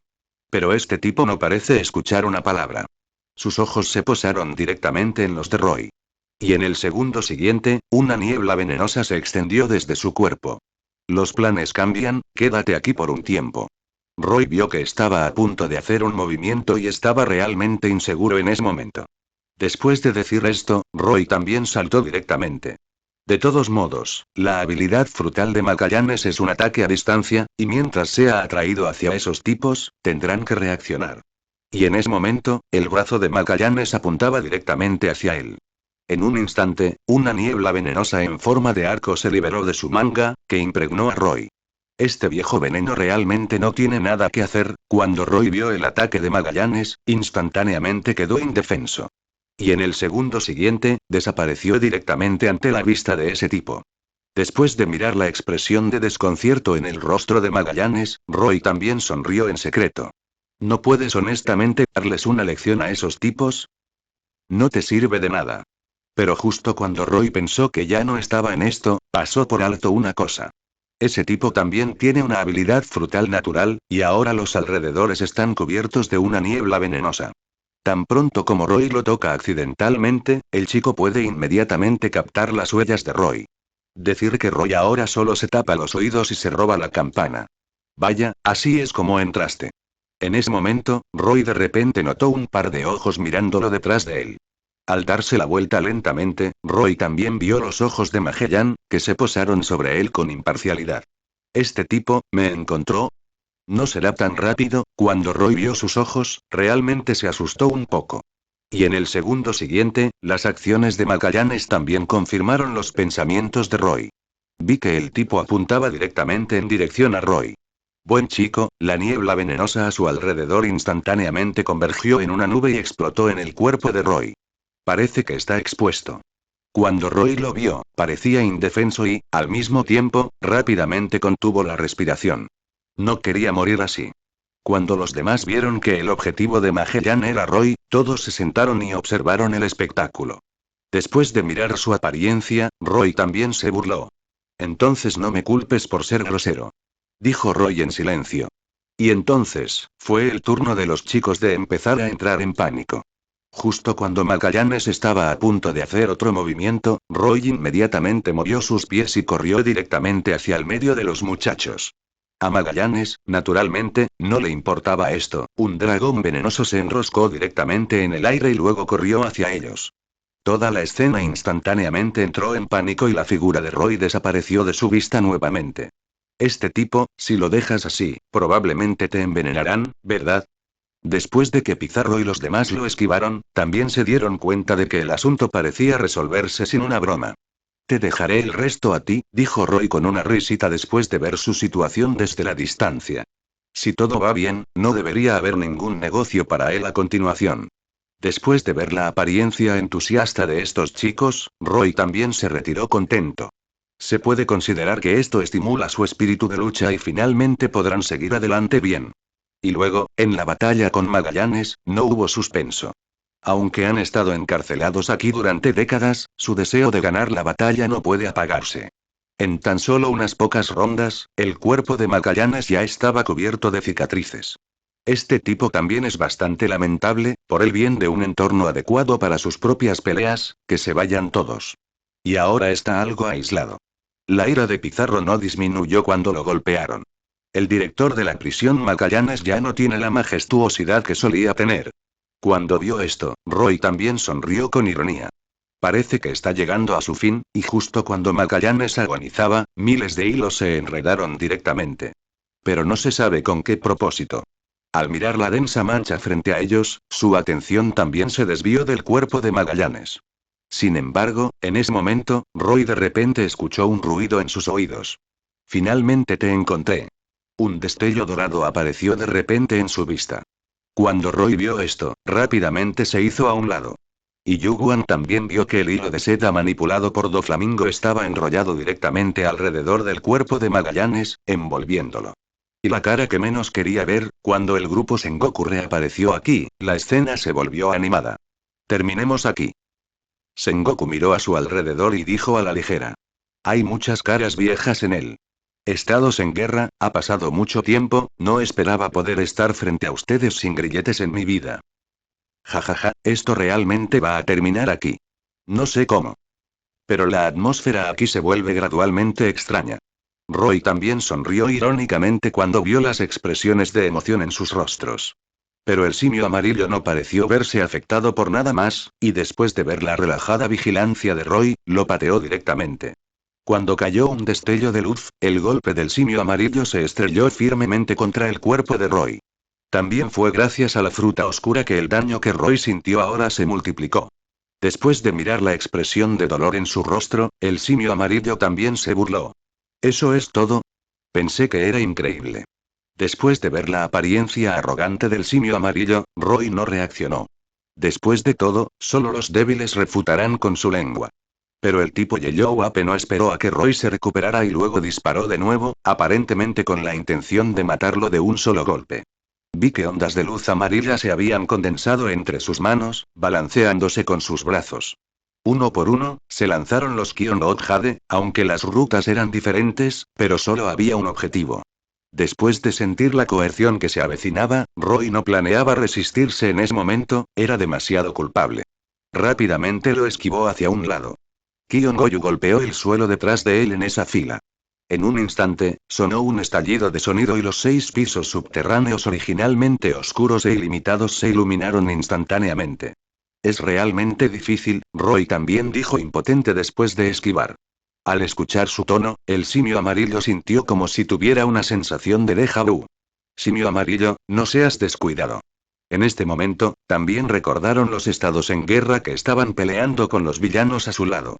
Pero este tipo no parece escuchar una palabra. Sus ojos se posaron directamente en los de Roy. Y en el segundo siguiente, una niebla venenosa se extendió desde su cuerpo. Los planes cambian, quédate aquí por un tiempo. Roy vio que estaba a punto de hacer un movimiento y estaba realmente inseguro en ese momento. Después de decir esto, Roy también saltó directamente. De todos modos, la habilidad frutal de Magallanes es un ataque a distancia, y mientras sea atraído hacia esos tipos, tendrán que reaccionar. Y en ese momento, el brazo de Magallanes apuntaba directamente hacia él. En un instante, una niebla venenosa en forma de arco se liberó de su manga, que impregnó a Roy. Este viejo veneno realmente no tiene nada que hacer. Cuando Roy vio el ataque de Magallanes, instantáneamente quedó indefenso. Y en el segundo siguiente, desapareció directamente ante la vista de ese tipo. Después de mirar la expresión de desconcierto en el rostro de Magallanes, Roy también sonrió en secreto. ¿No puedes honestamente darles una lección a esos tipos? No te sirve de nada. Pero justo cuando Roy pensó que ya no estaba en esto, pasó por alto una cosa. Ese tipo también tiene una habilidad frutal natural, y ahora los alrededores están cubiertos de una niebla venenosa. Tan pronto como Roy lo toca accidentalmente, el chico puede inmediatamente captar las huellas de Roy. Decir que Roy ahora solo se tapa los oídos y se roba la campana. Vaya, así es como entraste. En ese momento, Roy de repente notó un par de ojos mirándolo detrás de él. Al darse la vuelta lentamente, Roy también vio los ojos de Magellan, que se posaron sobre él con imparcialidad. Este tipo, ¿me encontró? No será tan rápido. Cuando Roy vio sus ojos, realmente se asustó un poco. Y en el segundo siguiente, las acciones de Magallanes también confirmaron los pensamientos de Roy. Vi que el tipo apuntaba directamente en dirección a Roy. Buen chico, la niebla venenosa a su alrededor instantáneamente convergió en una nube y explotó en el cuerpo de Roy. Parece que está expuesto. Cuando Roy lo vio, parecía indefenso y, al mismo tiempo, rápidamente contuvo la respiración. No quería morir así. Cuando los demás vieron que el objetivo de Magellan era Roy, todos se sentaron y observaron el espectáculo. Después de mirar su apariencia, Roy también se burló. Entonces no me culpes por ser grosero. Dijo Roy en silencio. Y entonces, fue el turno de los chicos de empezar a entrar en pánico. Justo cuando Magallanes estaba a punto de hacer otro movimiento, Roy inmediatamente movió sus pies y corrió directamente hacia el medio de los muchachos. A Magallanes, naturalmente, no le importaba esto. Un dragón venenoso se enroscó directamente en el aire y luego corrió hacia ellos. Toda la escena instantáneamente entró en pánico y la figura de Roy desapareció de su vista nuevamente. Este tipo, si lo dejas así, probablemente te envenenarán, ¿verdad? Después de que Pizarro y los demás lo esquivaron, también se dieron cuenta de que el asunto parecía resolverse sin una broma. Te dejaré el resto a ti, dijo Roy con una risita después de ver su situación desde la distancia. Si todo va bien, no debería haber ningún negocio para él a continuación. Después de ver la apariencia entusiasta de estos chicos, Roy también se retiró contento. Se puede considerar que esto estimula su espíritu de lucha y finalmente podrán seguir adelante bien. Y luego, en la batalla con Magallanes, no hubo suspenso. Aunque han estado encarcelados aquí durante décadas, su deseo de ganar la batalla no puede apagarse. En tan solo unas pocas rondas, el cuerpo de Magallanes ya estaba cubierto de cicatrices. Este tipo también es bastante lamentable, por el bien de un entorno adecuado para sus propias peleas, que se vayan todos. Y ahora está algo aislado. La ira de Pizarro no disminuyó cuando lo golpearon. El director de la prisión Magallanes ya no tiene la majestuosidad que solía tener. Cuando vio esto, Roy también sonrió con ironía. Parece que está llegando a su fin, y justo cuando Magallanes agonizaba, miles de hilos se enredaron directamente. Pero no se sabe con qué propósito. Al mirar la densa mancha frente a ellos, su atención también se desvió del cuerpo de Magallanes. Sin embargo, en ese momento, Roy de repente escuchó un ruido en sus oídos. Finalmente te encontré. Un destello dorado apareció de repente en su vista. Cuando Roy vio esto, rápidamente se hizo a un lado. Y Yuguan también vio que el hilo de seda manipulado por Doflamingo estaba enrollado directamente alrededor del cuerpo de Magallanes, envolviéndolo. Y la cara que menos quería ver, cuando el grupo Sengoku reapareció aquí, la escena se volvió animada. Terminemos aquí. Sengoku miró a su alrededor y dijo a la ligera. Hay muchas caras viejas en él. Estados en guerra, ha pasado mucho tiempo, no esperaba poder estar frente a ustedes sin grilletes en mi vida. Jajaja, esto realmente va a terminar aquí. No sé cómo. Pero la atmósfera aquí se vuelve gradualmente extraña. Roy también sonrió irónicamente cuando vio las expresiones de emoción en sus rostros. Pero el simio amarillo no pareció verse afectado por nada más, y después de ver la relajada vigilancia de Roy, lo pateó directamente. Cuando cayó un destello de luz, el golpe del simio amarillo se estrelló firmemente contra el cuerpo de Roy. También fue gracias a la fruta oscura que el daño que Roy sintió ahora se multiplicó. Después de mirar la expresión de dolor en su rostro, el simio amarillo también se burló. ¿Eso es todo? Pensé que era increíble. Después de ver la apariencia arrogante del simio amarillo, Roy no reaccionó. Después de todo, solo los débiles refutarán con su lengua. Pero el tipo Yellow Ape no esperó a que Roy se recuperara y luego disparó de nuevo, aparentemente con la intención de matarlo de un solo golpe. Vi que ondas de luz amarilla se habían condensado entre sus manos, balanceándose con sus brazos. Uno por uno, se lanzaron los Kion God Jade, aunque las rutas eran diferentes, pero solo había un objetivo. Después de sentir la coerción que se avecinaba, Roy no planeaba resistirse en ese momento, era demasiado culpable. Rápidamente lo esquivó hacia un lado. Kion Goyu golpeó el suelo detrás de él en esa fila. En un instante, sonó un estallido de sonido y los 6 pisos subterráneos originalmente oscuros e ilimitados se iluminaron instantáneamente. Es realmente difícil, Roy también dijo impotente después de esquivar. Al escuchar su tono, el simio amarillo sintió como si tuviera una sensación de déjà vu. Simio amarillo, no seas descuidado. En este momento, también recordaron los estados en guerra que estaban peleando con los villanos a su lado.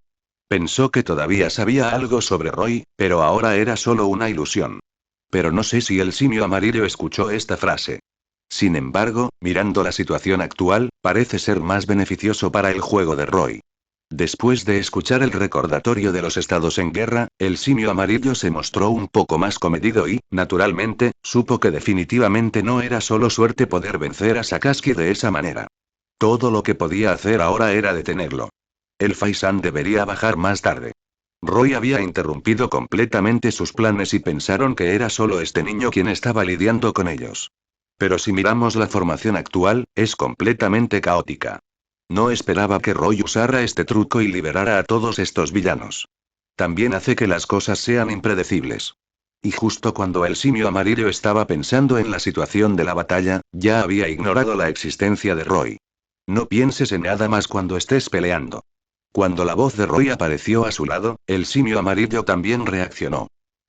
Pensó que todavía sabía algo sobre Roy, pero ahora era solo una ilusión. Pero no sé si el simio amarillo escuchó esta frase. Sin embargo, mirando la situación actual, parece ser más beneficioso para el juego de Roy. Después de escuchar el recordatorio de los estados en guerra, el simio amarillo se mostró un poco más comedido y, naturalmente, supo que definitivamente no era solo suerte poder vencer a Sakazuki de esa manera. Todo lo que podía hacer ahora era detenerlo. El Faisan debería bajar más tarde. Roy había interrumpido completamente sus planes y pensaron que era solo este niño quien estaba lidiando con ellos. Pero si miramos la formación actual, es completamente caótica. No esperaba que Roy usara este truco y liberara a todos estos villanos. También hace que las cosas sean impredecibles. Y justo cuando el simio amarillo estaba pensando en la situación de la batalla, ya había ignorado la existencia de Roy. No pienses en nada más cuando estés peleando. Cuando la voz de Roy apareció a su lado, el simio amarillo también reaccionó.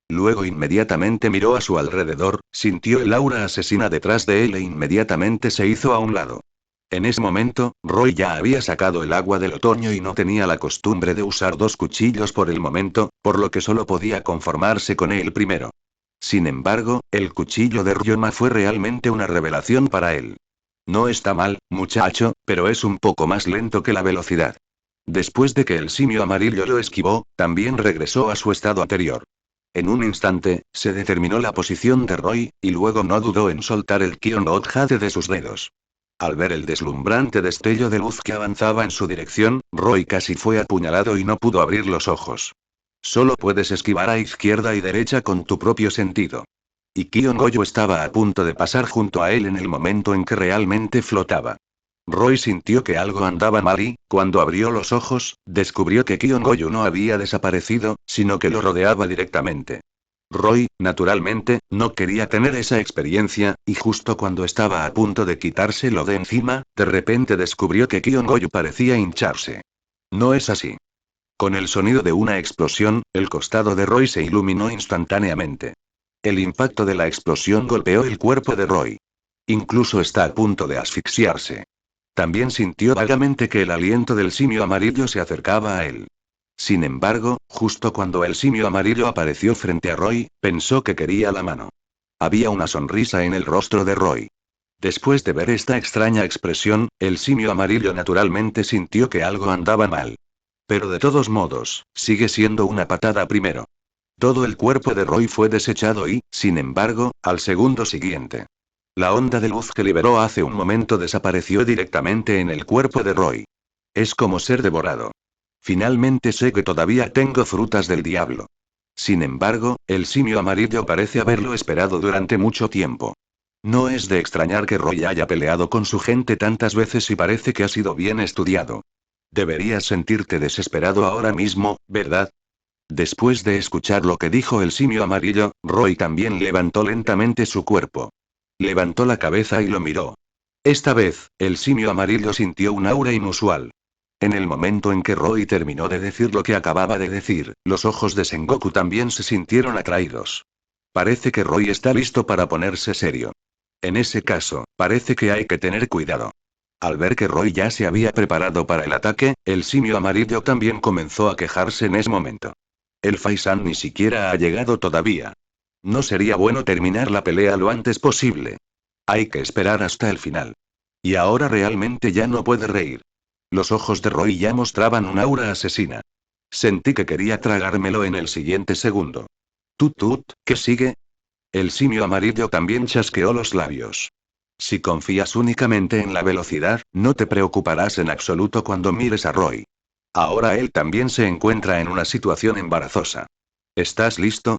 Luego inmediatamente miró a su alrededor, sintió el aura asesina detrás de él e inmediatamente se hizo a un lado. En ese momento, Roy ya había sacado el agua del otoño y no tenía la costumbre de usar 2 cuchillos por el momento, por lo que solo podía conformarse con el primero. Sin embargo, el cuchillo de Ryoma fue realmente una revelación para él. No está mal, muchacho, pero es un poco más lento que la velocidad. Después de que el simio amarillo lo esquivó, también regresó a su estado anterior. En un instante, se determinó la posición de Roy, y luego no dudó en soltar el Kion God Jade de sus dedos. Al ver el deslumbrante destello de luz que avanzaba en su dirección, Roy casi fue apuñalado y no pudo abrir los ojos. Solo puedes esquivar a izquierda y derecha con tu propio sentido. Y Kion Goyu estaba a punto de pasar junto a él en el momento en que realmente flotaba. Roy sintió que algo andaba mal y, cuando abrió los ojos, descubrió que Kion Goyu no había desaparecido, sino que lo rodeaba directamente. Roy, naturalmente, no quería tener esa experiencia, y justo cuando estaba a punto de quitárselo de encima, de repente descubrió que Kion Goyu parecía hincharse. No es así. Con el sonido de una explosión, el costado de Roy se iluminó instantáneamente. El impacto de la explosión golpeó el cuerpo de Roy. Incluso está a punto de asfixiarse. También sintió vagamente que el aliento del simio amarillo se acercaba a él. Sin embargo, justo cuando el simio amarillo apareció frente a Roy, pensó que quería la mano. Había una sonrisa en el rostro de Roy. Después de ver esta extraña expresión, el simio amarillo naturalmente sintió que algo andaba mal. Pero de todos modos, sigue siendo una patada primero. Todo el cuerpo de Roy fue desechado y, sin embargo, al segundo siguiente. La onda de luz que liberó hace un momento desapareció directamente en el cuerpo de Roy. Es como ser devorado. Finalmente sé que todavía tengo frutas del diablo. Sin embargo, el simio amarillo parece haberlo esperado durante mucho tiempo. No es de extrañar que Roy haya peleado con su gente tantas veces y parece que ha sido bien estudiado. Deberías sentirte desesperado ahora mismo, ¿verdad? Después de escuchar lo que dijo el simio amarillo, Roy también levantó lentamente su cuerpo. Levantó la cabeza y lo miró. Esta vez, el simio amarillo sintió un aura inusual. En el momento en que Roy terminó de decir lo que acababa de decir, los ojos de Sengoku también se sintieron atraídos. Parece que Roy está listo para ponerse serio. En ese caso, parece que hay que tener cuidado. Al ver que Roy ya se había preparado para el ataque, el simio amarillo también comenzó a quejarse en ese momento. El Faisan ni siquiera ha llegado todavía. No sería bueno terminar la pelea lo antes posible. Hay que esperar hasta el final. Y ahora realmente ya no puede reír. Los ojos de Roy ya mostraban un aura asesina. Sentí que quería tragármelo en el siguiente segundo. Tut, ¿qué sigue? El simio amarillo también chasqueó los labios. Si confías únicamente en la velocidad, no te preocuparás en absoluto cuando mires a Roy. Ahora él también se encuentra en una situación embarazosa. ¿Estás listo?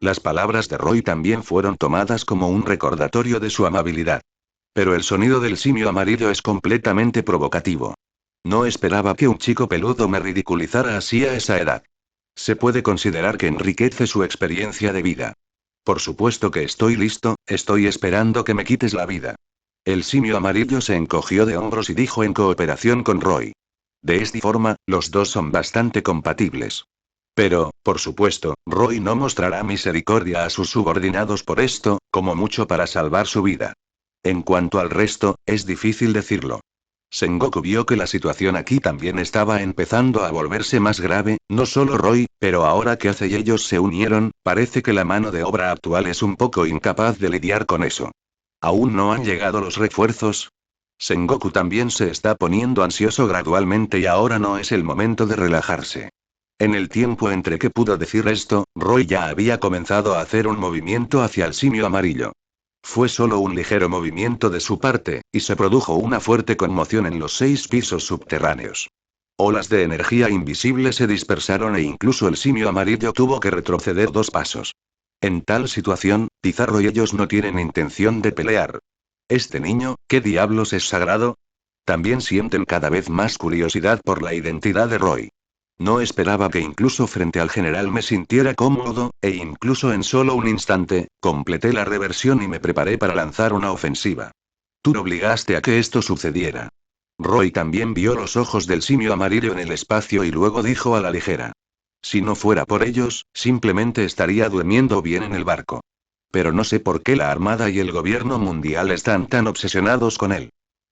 Las palabras de Roy también fueron tomadas como un recordatorio de su amabilidad. Pero el sonido del simio amarillo es completamente provocativo. No esperaba que un chico peludo me ridiculizara así a esa edad. Se puede considerar que enriquece su experiencia de vida. Por supuesto que estoy listo, estoy esperando que me quites la vida. El simio amarillo se encogió de hombros y dijo en cooperación con Roy. De esta forma, los dos son bastante compatibles. Pero, por supuesto, Roy no mostrará misericordia a sus subordinados por esto, como mucho para salvar su vida. En cuanto al resto, es difícil decirlo. Sengoku vio que la situación aquí también estaba empezando a volverse más grave, no solo Roy, pero ahora que Ace y ellos se unieron, parece que la mano de obra actual es un poco incapaz de lidiar con eso. ¿Aún no han llegado los refuerzos? Sengoku también se está poniendo ansioso gradualmente y ahora no es el momento de relajarse. En el tiempo entre que pudo decir esto, Roy ya había comenzado a hacer un movimiento hacia el simio amarillo. Fue solo un ligero movimiento de su parte, y se produjo una fuerte conmoción en los 6 pisos subterráneos. Olas de energía invisible se dispersaron e incluso el simio amarillo tuvo que retroceder 2 pasos. En tal situación, Pizarro y ellos no tienen intención de pelear. Este niño, ¿qué diablos es sagrado? También sienten cada vez más curiosidad por la identidad de Roy. No esperaba que incluso frente al general me sintiera cómodo, e incluso en solo un instante, completé la reversión y me preparé para lanzar una ofensiva. Tú obligaste a que esto sucediera. Roy también vio los ojos del simio amarillo en el espacio y luego dijo a la ligera. Si no fuera por ellos, simplemente estaría durmiendo bien en el barco. Pero no sé por qué la Armada y el gobierno mundial están tan obsesionados con él.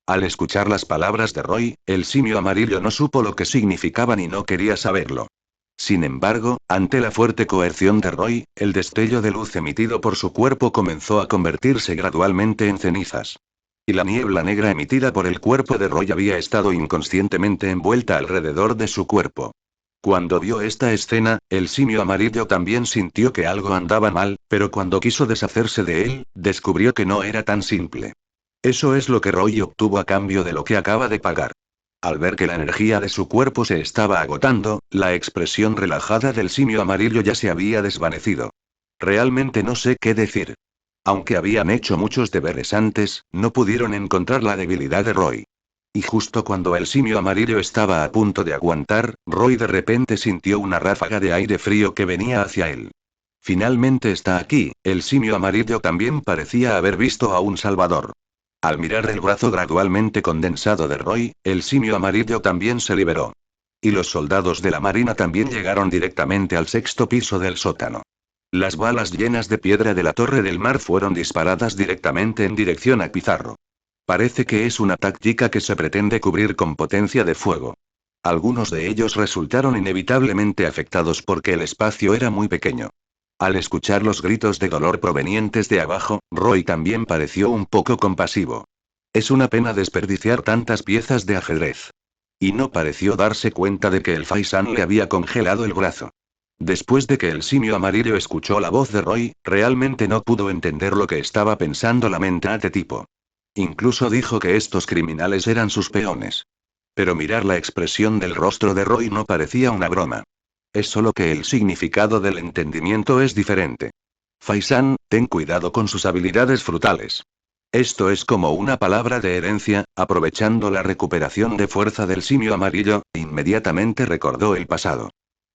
Al escuchar las palabras de Roy, el simio amarillo no supo lo que significaban y no quería saberlo. Sin embargo, ante la fuerte coerción de Roy, el destello de luz emitido por su cuerpo comenzó a convertirse gradualmente en cenizas. Y la niebla negra emitida por el cuerpo de Roy había estado inconscientemente envuelta alrededor de su cuerpo. Cuando vio esta escena, el simio amarillo también sintió que algo andaba mal, pero cuando quiso deshacerse de él, descubrió que no era tan simple. Eso es lo que Roy obtuvo a cambio de lo que acaba de pagar. Al ver que la energía de su cuerpo se estaba agotando, la expresión relajada del simio amarillo ya se había desvanecido. Realmente no sé qué decir. Aunque habían hecho muchos deberes antes, no pudieron encontrar la debilidad de Roy. Y justo cuando el simio amarillo estaba a punto de aguantar, Roy de repente sintió una ráfaga de aire frío que venía hacia él. Finalmente está aquí, el simio amarillo también parecía haber visto a un salvador. Al mirar el brazo gradualmente condensado de Roy, el simio amarillo también se liberó. Y los soldados de la marina también llegaron directamente al 6.º piso del sótano. Las balas llenas de piedra de la Torre del Mar fueron disparadas directamente en dirección a Pizarro. Parece que es una táctica que se pretende cubrir con potencia de fuego. Algunos de ellos resultaron inevitablemente afectados porque el espacio era muy pequeño. Al escuchar los gritos de dolor provenientes de abajo, Roy también pareció un poco compasivo. Es una pena desperdiciar tantas piezas de ajedrez. Y no pareció darse cuenta de que el faisán le había congelado el brazo. Después de que el simio amarillo escuchó la voz de Roy, realmente no pudo entender lo que estaba pensando la mente tipo. Incluso dijo que estos criminales eran sus peones. Pero mirar la expresión del rostro de Roy no parecía una broma. Es solo que el significado del entendimiento es diferente. Faisán, ten cuidado con sus habilidades frutales. Esto es como una palabra de herencia, aprovechando la recuperación de fuerza del simio amarillo, inmediatamente recordó el pasado.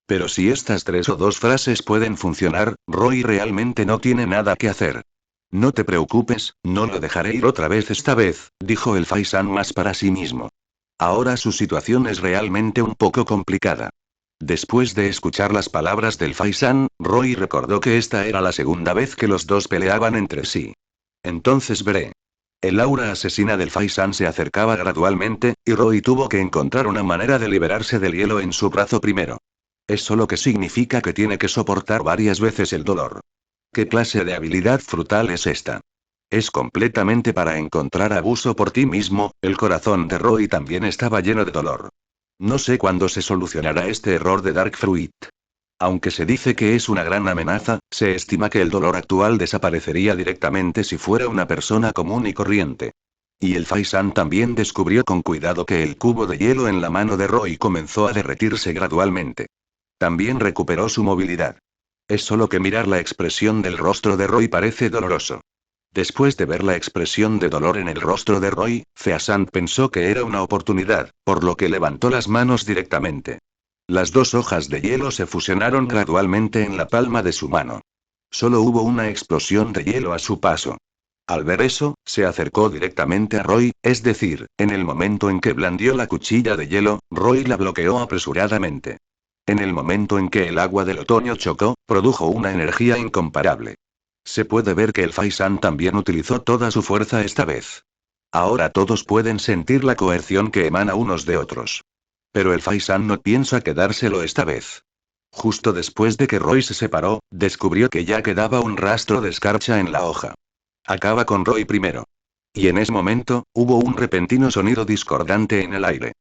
Pero si estas 3 o 2 frases pueden funcionar, Roy realmente no tiene nada que hacer. No te preocupes, no lo dejaré ir otra vez esta vez, dijo el faisán más para sí mismo. Ahora su situación es realmente un poco complicada. Después de escuchar las palabras del faisán, Roy recordó que esta era la segunda vez que los dos peleaban entre sí. Entonces veré. El aura asesina del faisán se acercaba gradualmente, y Roy tuvo que encontrar una manera de liberarse del hielo en su brazo primero. Eso lo que significa que tiene que soportar varias veces el dolor. ¿Qué clase de habilidad frutal es esta? Es completamente para encontrar abuso por ti mismo. El corazón de Roy también estaba lleno de dolor. No sé cuándo se solucionará este error de Dark Fruit. Aunque se dice que es una gran amenaza, se estima que el dolor actual desaparecería directamente si fuera una persona común y corriente. Y el faisán también descubrió con cuidado que el cubo de hielo en la mano de Roy comenzó a derretirse gradualmente. También recuperó su movilidad. Es solo que mirar la expresión del rostro de Roy parece doloroso. Después de ver la expresión de dolor en el rostro de Roy, Feasant pensó que era una oportunidad, por lo que levantó las manos directamente. Las 2 hojas de hielo se fusionaron gradualmente en la palma de su mano. Solo hubo una explosión de hielo a su paso. Al ver eso, se acercó directamente a Roy, es decir, en el momento en que blandió la cuchilla de hielo, Roy la bloqueó apresuradamente. En el momento en que el agua del otoño chocó, produjo una energía incomparable. Se puede ver que el faisán también utilizó toda su fuerza esta vez. Ahora todos pueden sentir la coerción que emana unos de otros. Pero el faisán no piensa quedárselo esta vez. Justo después de que Roy se separó, descubrió que ya quedaba un rastro de escarcha en la hoja. Acaba con Roy primero. Y en ese momento, hubo un repentino sonido discordante en el aire.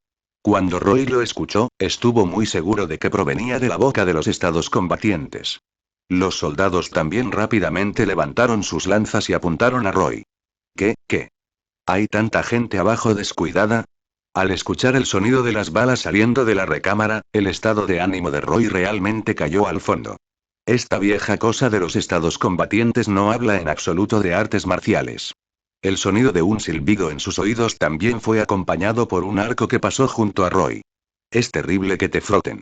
Cuando Roy lo escuchó, estuvo muy seguro de que provenía de la boca de los estados combatientes. Los soldados también rápidamente levantaron sus lanzas y apuntaron a Roy. ¿Qué? ¿Hay tanta gente abajo descuidada? Al escuchar el sonido de las balas saliendo de la recámara, el estado de ánimo de Roy realmente cayó al fondo. Esta vieja cosa de los estados combatientes no habla en absoluto de artes marciales. El sonido de un silbido en sus oídos también fue acompañado por un arco que pasó junto a Roy. Es terrible que te froten.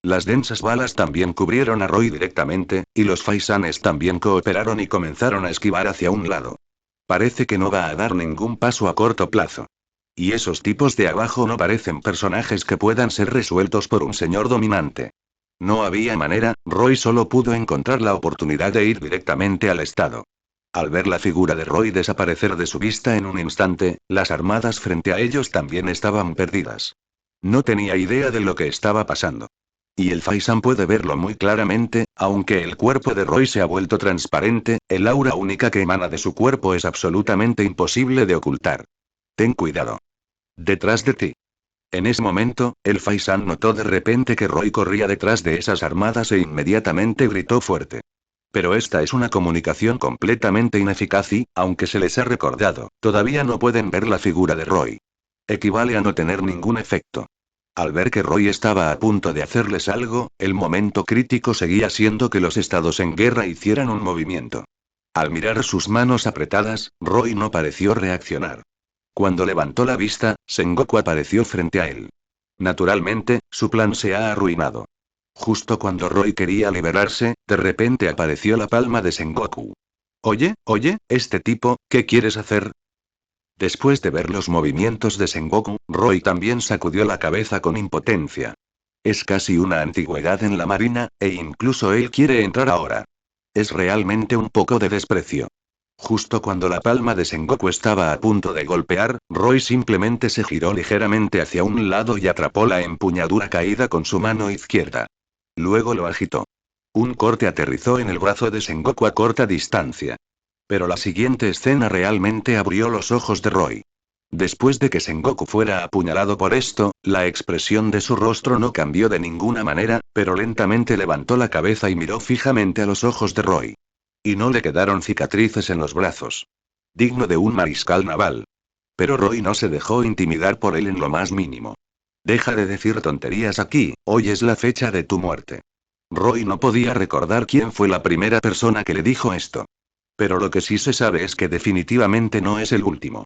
Las densas balas también cubrieron a Roy directamente, y los faisanes también cooperaron y comenzaron a esquivar hacia un lado. Parece que no va a dar ningún paso a corto plazo. Y esos tipos de abajo no parecen personajes que puedan ser resueltos por un señor dominante. No había manera, Roy solo pudo encontrar la oportunidad de ir directamente al estado. Al ver la figura de Roy desaparecer de su vista en un instante, las armadas frente a ellos también estaban perdidas. No tenía idea de lo que estaba pasando. Y el faisán puede verlo muy claramente, aunque el cuerpo de Roy se ha vuelto transparente, el aura única que emana de su cuerpo es absolutamente imposible de ocultar. Ten cuidado. Detrás de ti. En ese momento, el faisán notó de repente que Roy corría detrás de esas armadas e inmediatamente gritó fuerte. Pero esta es una comunicación completamente ineficaz y, aunque se les ha recordado, todavía no pueden ver la figura de Roy. Equivale a no tener ningún efecto. Al ver que Roy estaba a punto de hacerles algo, el momento crítico seguía siendo que los estados en guerra hicieran un movimiento. Al mirar sus manos apretadas, Roy no pareció reaccionar. Cuando levantó la vista, Sengoku apareció frente a él. Naturalmente, su plan se ha arruinado. Justo cuando Roy quería liberarse, de repente apareció la palma de Sengoku. Oye, este tipo, ¿qué quieres hacer? Después de ver los movimientos de Sengoku, Roy también sacudió la cabeza con impotencia. Es casi una antigüedad en la marina, e incluso él quiere entrar ahora. Es realmente un poco de desprecio. Justo cuando la palma de Sengoku estaba a punto de golpear, Roy simplemente se giró ligeramente hacia un lado y atrapó la empuñadura caída con su mano izquierda. Luego lo agitó. Un corte aterrizó en el brazo de Sengoku a corta distancia. Pero la siguiente escena realmente abrió los ojos de Roy. Después de que Sengoku fuera apuñalado por esto, la expresión de su rostro no cambió de ninguna manera, pero lentamente levantó la cabeza y miró fijamente a los ojos de Roy. Y no le quedaron cicatrices en los brazos. Digno de un mariscal naval. Pero Roy no se dejó intimidar por él en lo más mínimo. Deja de decir tonterías aquí, hoy es la fecha de tu muerte. Roy no podía recordar quién fue la primera persona que le dijo esto. Pero lo que sí se sabe es que definitivamente no es el último.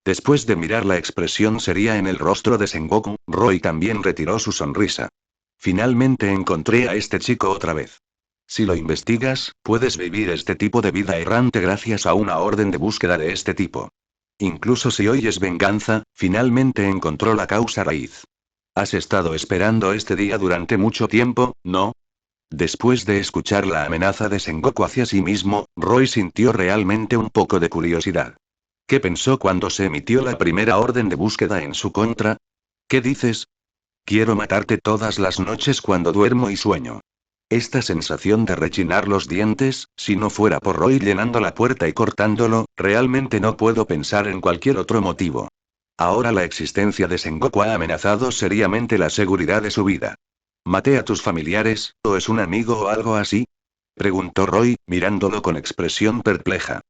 Después de mirar la expresión seria en el rostro de Sengoku, Roy también retiró su sonrisa. Finalmente encontré a este chico otra vez. Si lo investigas, puedes vivir este tipo de vida errante gracias a una orden de búsqueda de este tipo. Incluso si hoy es venganza, finalmente encontró la causa raíz. Has estado esperando este día durante mucho tiempo, ¿no? Después de escuchar la amenaza de Sengoku hacia sí mismo, Roy sintió realmente un poco de curiosidad. ¿Qué pensó cuando se emitió la primera orden de búsqueda en su contra? ¿Qué dices? Quiero matarte todas las noches cuando duermo y sueño. Esta sensación de rechinar los dientes, si no fuera por Roy llenando la puerta y cortándolo, realmente no puedo pensar en cualquier otro motivo. Ahora la existencia de Sengoku ha amenazado seriamente la seguridad de su vida. ¿Maté a tus familiares, o es un amigo o algo así? Preguntó Roy, mirándolo con expresión perpleja.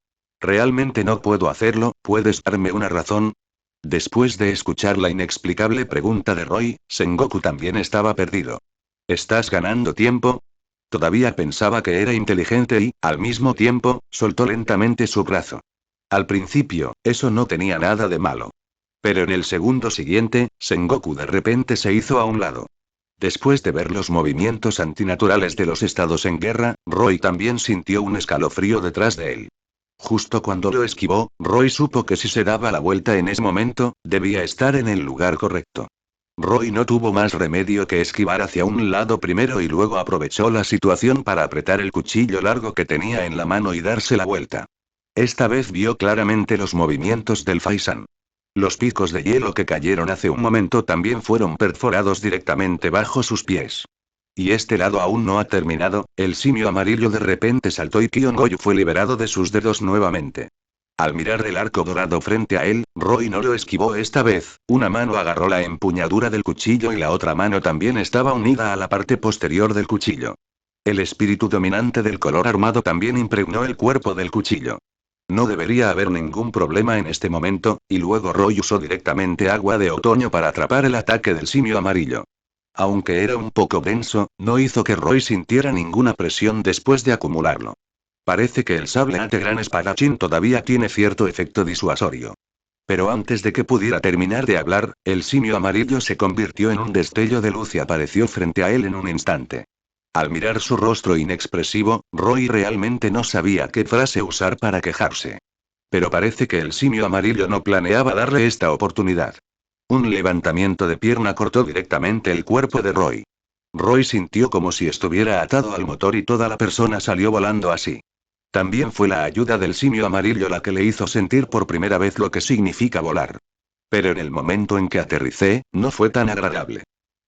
Realmente no puedo hacerlo, ¿puedes darme una razón? Después de escuchar la inexplicable pregunta de Roy, Sengoku también estaba perdido. ¿Estás ganando tiempo? Todavía pensaba que era inteligente y, al mismo tiempo, soltó lentamente su brazo. Al principio, eso no tenía nada de malo. Pero en el segundo siguiente, Sengoku de repente se hizo a un lado. Después de ver los movimientos antinaturales de los estados en guerra, Roy también sintió un escalofrío detrás de él. Justo cuando lo esquivó, Roy supo que si se daba la vuelta en ese momento, debía estar en el lugar correcto. Roy no tuvo más remedio que esquivar hacia un lado primero y luego aprovechó la situación para apretar el cuchillo largo que tenía en la mano y darse la vuelta. Esta vez vio claramente los movimientos del Faisan. Los picos de hielo que cayeron hace un momento también fueron perforados directamente bajo sus pies. Y este lado aún no ha terminado, el simio amarillo de repente saltó y Kion-Goyu fue liberado de sus dedos nuevamente. Al mirar el arco dorado frente a él, Roy no lo esquivó esta vez, una mano agarró la empuñadura del cuchillo y la otra mano también estaba unida a la parte posterior del cuchillo. El espíritu dominante del color armado también impregnó el cuerpo del cuchillo. No debería haber ningún problema en este momento, y luego Roy usó directamente agua de otoño para atrapar el ataque del simio amarillo. Aunque era un poco denso, no hizo que Roy sintiera ninguna presión después de acumularlo. Parece que el sable de gran espadachín todavía tiene cierto efecto disuasorio. Pero antes de que pudiera terminar de hablar, el simio amarillo se convirtió en un destello de luz y apareció frente a él en un instante. Al mirar su rostro inexpresivo, Roy realmente no sabía qué frase usar para quejarse. Pero parece que el simio amarillo no planeaba darle esta oportunidad. Un levantamiento de pierna cortó directamente el cuerpo de Roy. Roy sintió como si estuviera atado al motor y toda la persona salió volando así. También fue la ayuda del simio amarillo la que le hizo sentir por primera vez lo que significa volar. Pero en el momento en que aterricé, no fue tan agradable.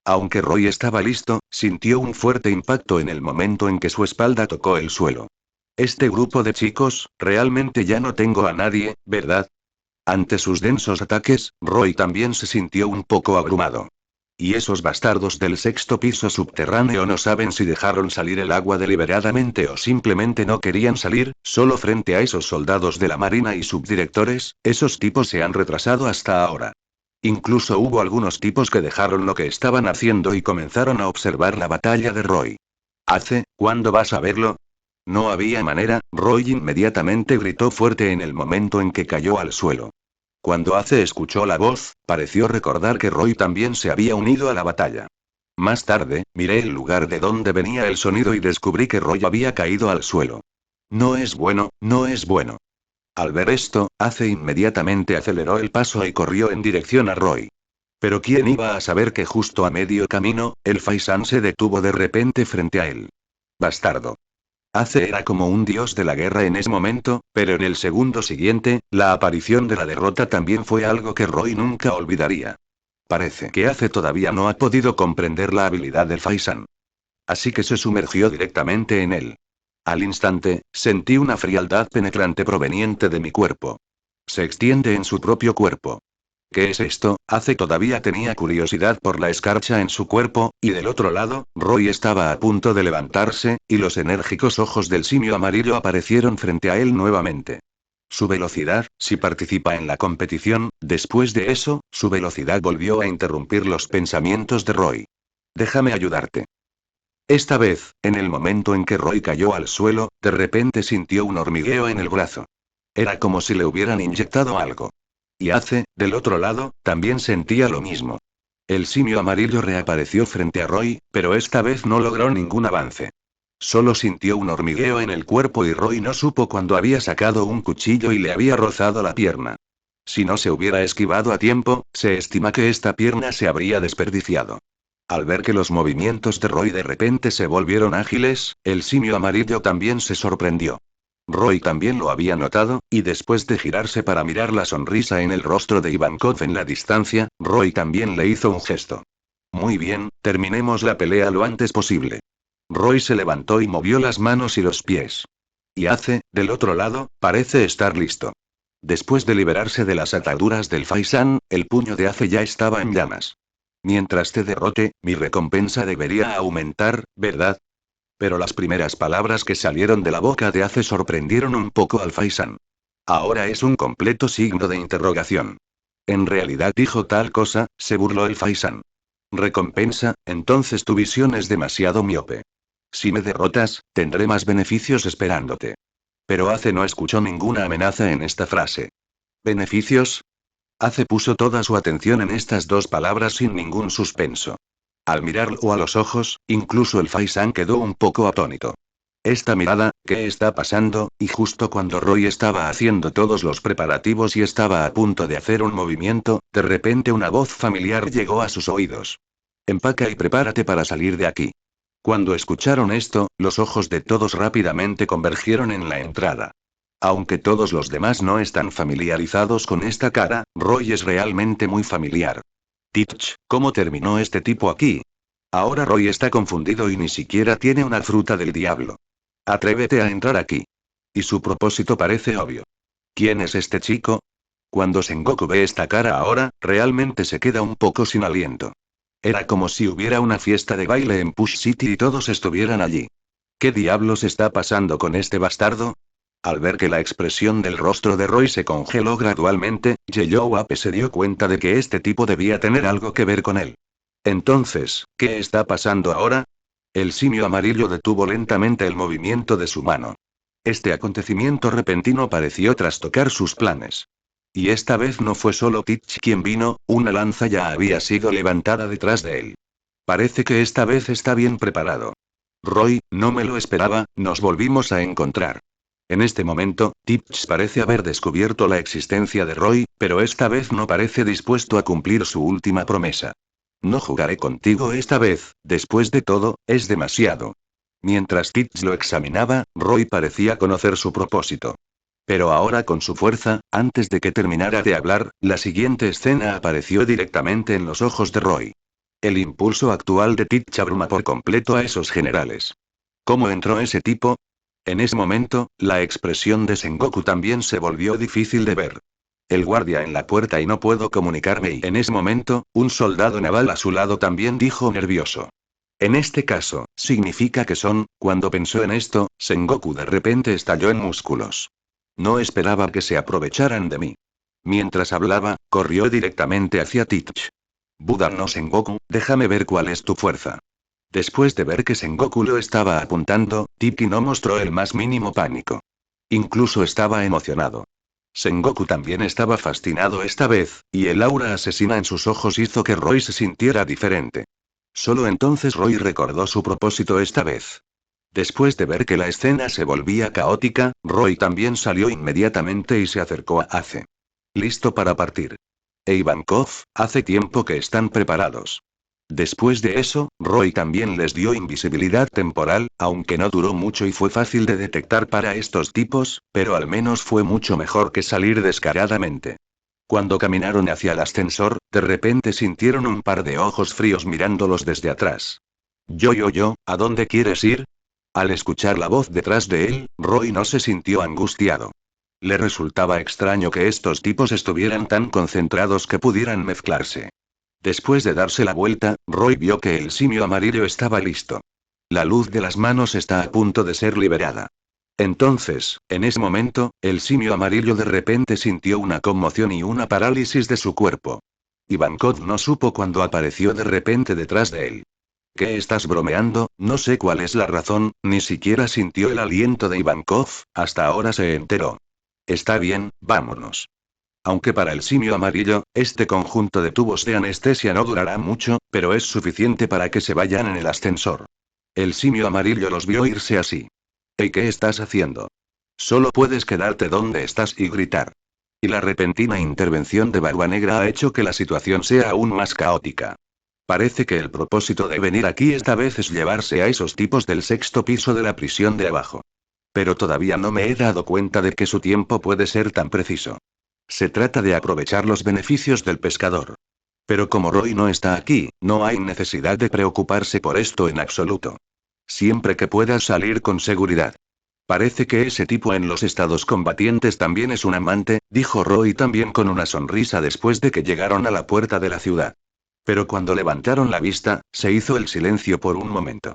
Aunque Roy estaba listo, sintió un fuerte impacto en el momento en que su espalda tocó el suelo. Este grupo de chicos, realmente ya no tengo a nadie, ¿verdad? Ante sus densos ataques, Roy también se sintió un poco abrumado. Y esos bastardos del sexto piso subterráneo no saben si dejaron salir el agua deliberadamente o simplemente no querían salir, solo frente a esos soldados de la marina y subdirectores, esos tipos se han retrasado hasta ahora. Incluso hubo algunos tipos que dejaron lo que estaban haciendo y comenzaron a observar la batalla de Roy. ¿Cuándo vas a verlo? No había manera, Roy inmediatamente gritó fuerte en el momento en que cayó al suelo. Cuando escuchó la voz, pareció recordar que Roy también se había unido a la batalla. Más tarde, miré el lugar de donde venía el sonido y descubrí que Roy había caído al suelo. No es bueno, no es bueno. Al ver esto, inmediatamente aceleró el paso y corrió en dirección a Roy. Pero ¿quién iba a saber que justo a medio camino, el Faisan se detuvo de repente frente a él? Bastardo. Ace era como un dios de la guerra en ese momento, pero en el segundo siguiente, la aparición de la derrota también fue algo que Roy nunca olvidaría. Parece que Ace todavía no ha podido comprender la habilidad del Faisan. Así que se sumergió directamente en él. Al instante, sentí una frialdad penetrante proveniente de mi cuerpo. Se extiende en su propio cuerpo. ¿Qué es esto? Ace todavía tenía curiosidad por la escarcha en su cuerpo, y del otro lado, Roy estaba a punto de levantarse, y los enérgicos ojos del simio amarillo aparecieron frente a él nuevamente. Su velocidad, si participa en la competición, después de eso, su velocidad volvió a interrumpir los pensamientos de Roy. Déjame ayudarte. Esta vez, en el momento en que Roy cayó al suelo, de repente sintió un hormigueo en el brazo. Era como si le hubieran inyectado algo. Y Ace, del otro lado, también sentía lo mismo. El simio amarillo reapareció frente a Roy, pero esta vez no logró ningún avance. Solo sintió un hormigueo en el cuerpo y Roy no supo cuándo había sacado un cuchillo y le había rozado la pierna. Si no se hubiera esquivado a tiempo, se estima que esta pierna se habría desperdiciado. Al ver que los movimientos de Roy de repente se volvieron ágiles, el simio amarillo también se sorprendió. Roy también lo había notado, y después de girarse para mirar la sonrisa en el rostro de Ivankov en la distancia, Roy también le hizo un gesto. Muy bien, terminemos la pelea lo antes posible. Roy se levantó y movió las manos y los pies. Y Ace, del otro lado, parece estar listo. Después de liberarse de las ataduras del Faisan, el puño de Ace ya estaba en llamas. Mientras te derrote, mi recompensa debería aumentar, ¿verdad? Pero las primeras palabras que salieron de la boca de Ace sorprendieron un poco al Faisan. Ahora es un completo signo de interrogación. En realidad dijo tal cosa, se burló el Faisan. Recompensa, entonces tu visión es demasiado miope. Si me derrotas, tendré más beneficios esperándote. Pero Ace no escuchó ninguna amenaza en esta frase. ¿Beneficios? Ace puso toda su atención en estas dos palabras sin ningún suspenso. Al mirarlo a los ojos, incluso el Faisan quedó un poco atónito. Esta mirada, ¿qué está pasando? Y justo cuando Roy estaba haciendo todos los preparativos y estaba a punto de hacer un movimiento, de repente una voz familiar llegó a sus oídos. Empaca y prepárate para salir de aquí. Cuando escucharon esto, los ojos de todos rápidamente convergieron en la entrada. Aunque todos los demás no están familiarizados con esta cara, Roy es realmente muy familiar. Titch, ¿cómo terminó este tipo aquí? Ahora Roy está confundido y ni siquiera tiene una fruta del diablo. Atrévete a entrar aquí. Y su propósito parece obvio. ¿Quién es este chico? Cuando Sengoku ve esta cara ahora, realmente se queda un poco sin aliento. Era como si hubiera una fiesta de baile en Push City y todos estuvieran allí. ¿Qué diablos está pasando con este bastardo? Al ver que la expresión del rostro de Roy se congeló gradualmente, Yellow Ape se dio cuenta de que este tipo debía tener algo que ver con él. Entonces, ¿qué está pasando ahora? El simio amarillo detuvo lentamente el movimiento de su mano. Este acontecimiento repentino pareció trastocar sus planes. Y esta vez no fue solo Titch quien vino, una lanza ya había sido levantada detrás de él. Parece que esta vez está bien preparado. Roy, no me lo esperaba, nos volvimos a encontrar. En este momento, Titch parece haber descubierto la existencia de Roy, pero esta vez no parece dispuesto a cumplir su última promesa. No jugaré contigo esta vez, después de todo, es demasiado. Mientras Titch lo examinaba, Roy parecía conocer su propósito. Pero ahora con su fuerza, antes de que terminara de hablar, la siguiente escena apareció directamente en los ojos de Roy. El impulso actual de Titch abruma por completo a esos generales. ¿Cómo entró ese tipo? En ese momento, la expresión de Sengoku también se volvió difícil de ver. El guardia en la puerta y no puedo comunicarme y en ese momento, un soldado naval a su lado también dijo nervioso. En este caso, significa que son, cuando pensó en esto, Sengoku de repente estalló en músculos. No esperaba que se aprovecharan de mí. Mientras hablaba, corrió directamente hacia Titch. Buda no Sengoku, déjame ver cuál es tu fuerza. Después de ver que Sengoku lo estaba apuntando, Tiki no mostró el más mínimo pánico. Incluso estaba emocionado. Sengoku también estaba fascinado esta vez, y el aura asesina en sus ojos hizo que Roy se sintiera diferente. Solo entonces Roy recordó su propósito esta vez. Después de ver que la escena se volvía caótica, Roy también salió inmediatamente y se acercó a Ace. Listo para partir. Ivankov, hace tiempo que están preparados. Después de eso, Roy también les dio invisibilidad temporal, aunque no duró mucho y fue fácil de detectar para estos tipos, pero al menos fue mucho mejor que salir descaradamente. Cuando caminaron hacia el ascensor, de repente sintieron un par de ojos fríos mirándolos desde atrás. Yo, ¿a dónde quieres ir? Al escuchar la voz detrás de él, Roy no se sintió angustiado. Le resultaba extraño que estos tipos estuvieran tan concentrados que pudieran mezclarse. Después de darse la vuelta, Roy vio que el simio amarillo estaba listo. La luz de las manos está a punto de ser liberada. Entonces, en ese momento, el simio amarillo de repente sintió una conmoción y una parálisis de su cuerpo. Ivankov no supo cuándo apareció de repente detrás de él. ¿Qué estás bromeando? No sé cuál es la razón, ni siquiera sintió el aliento de Ivankov, hasta ahora se enteró. Está bien, vámonos. Aunque para el simio amarillo, este conjunto de tubos de anestesia no durará mucho, pero es suficiente para que se vayan en el ascensor. El simio amarillo los vio irse así. ¿Y qué estás haciendo? Solo puedes quedarte donde estás y gritar. Y la repentina intervención de Barba Negra ha hecho que la situación sea aún más caótica. Parece que el propósito de venir aquí esta vez es llevarse a esos tipos del sexto piso de la prisión de abajo. Pero todavía no me he dado cuenta de que su tiempo puede ser tan preciso. Se trata de aprovechar los beneficios del pescador. Pero como Roy no está aquí, no hay necesidad de preocuparse por esto en absoluto. Siempre que puedas salir con seguridad. Parece que ese tipo en los estados combatientes también es un amante, dijo Roy también con una sonrisa después de que llegaron a la puerta de la ciudad. Pero cuando levantaron la vista, se hizo el silencio por un momento.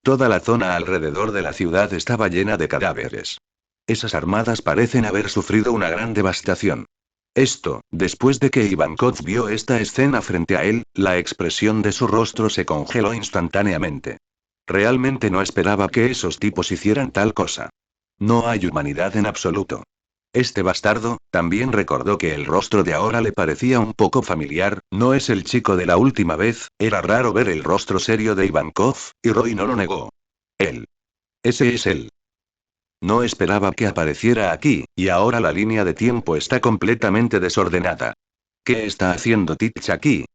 Toda la zona alrededor de la ciudad estaba llena de cadáveres. Esas armadas parecen haber sufrido una gran devastación. Después de que Ivankov vio esta escena frente a él, la expresión de su rostro se congeló instantáneamente. Realmente no esperaba que esos tipos hicieran tal cosa. No hay humanidad en absoluto. Este bastardo, también recordó que el rostro de ahora le parecía un poco familiar, no es el chico de la última vez, era raro ver el rostro serio de Ivankov, y Roy no lo negó. Él. Ese es él. No esperaba que apareciera aquí, y ahora la línea de tiempo está completamente desordenada. ¿Qué está haciendo Titch aquí?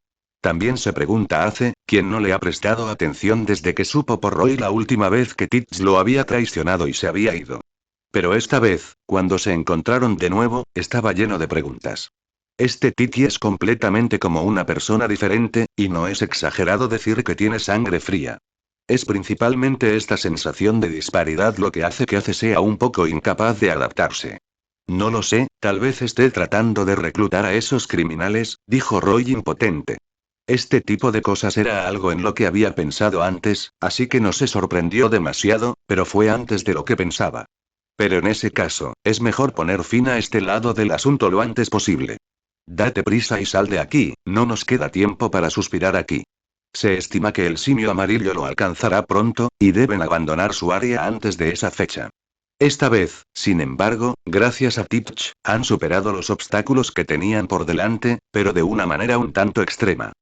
También se pregunta Ace, quien no le ha prestado atención desde que supo por Roy la última vez que Titch lo había traicionado y se había ido. Pero esta vez, cuando se encontraron de nuevo, estaba lleno de preguntas. Este Titi es completamente como una persona diferente, y no es exagerado decir que tiene sangre fría. Es principalmente esta sensación de disparidad lo que hace que Ace sea un poco incapaz de adaptarse. No lo sé, tal vez esté tratando de reclutar a esos criminales, dijo Roy impotente. Este tipo de cosas era algo en lo que había pensado antes, así que no se sorprendió demasiado, pero fue antes de lo que pensaba. Pero en ese caso, es mejor poner fin a este lado del asunto lo antes posible. Date prisa y sal de aquí, no nos queda tiempo para suspirar aquí. Se estima que el simio amarillo lo alcanzará pronto, y deben abandonar su área antes de esa fecha. Esta vez, sin embargo, gracias a Titch, han superado los obstáculos que tenían por delante, pero de una manera un tanto extrema.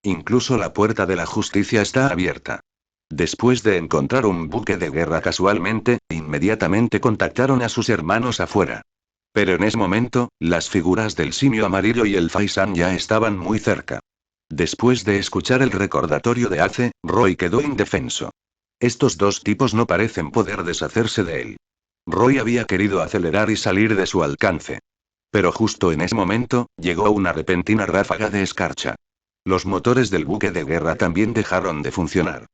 Incluso la puerta de la justicia está abierta. Después de encontrar un buque de guerra casualmente, inmediatamente contactaron a sus hermanos afuera. Pero en ese momento, las figuras del simio amarillo y el Faisan ya estaban muy cerca. Después de escuchar el recordatorio de Ace, Roy quedó indefenso. Estos dos tipos no parecen poder deshacerse de él. Roy había querido acelerar y salir de su alcance. Pero justo en ese momento, llegó una repentina ráfaga de escarcha. Los motores del buque de guerra también dejaron de funcionar.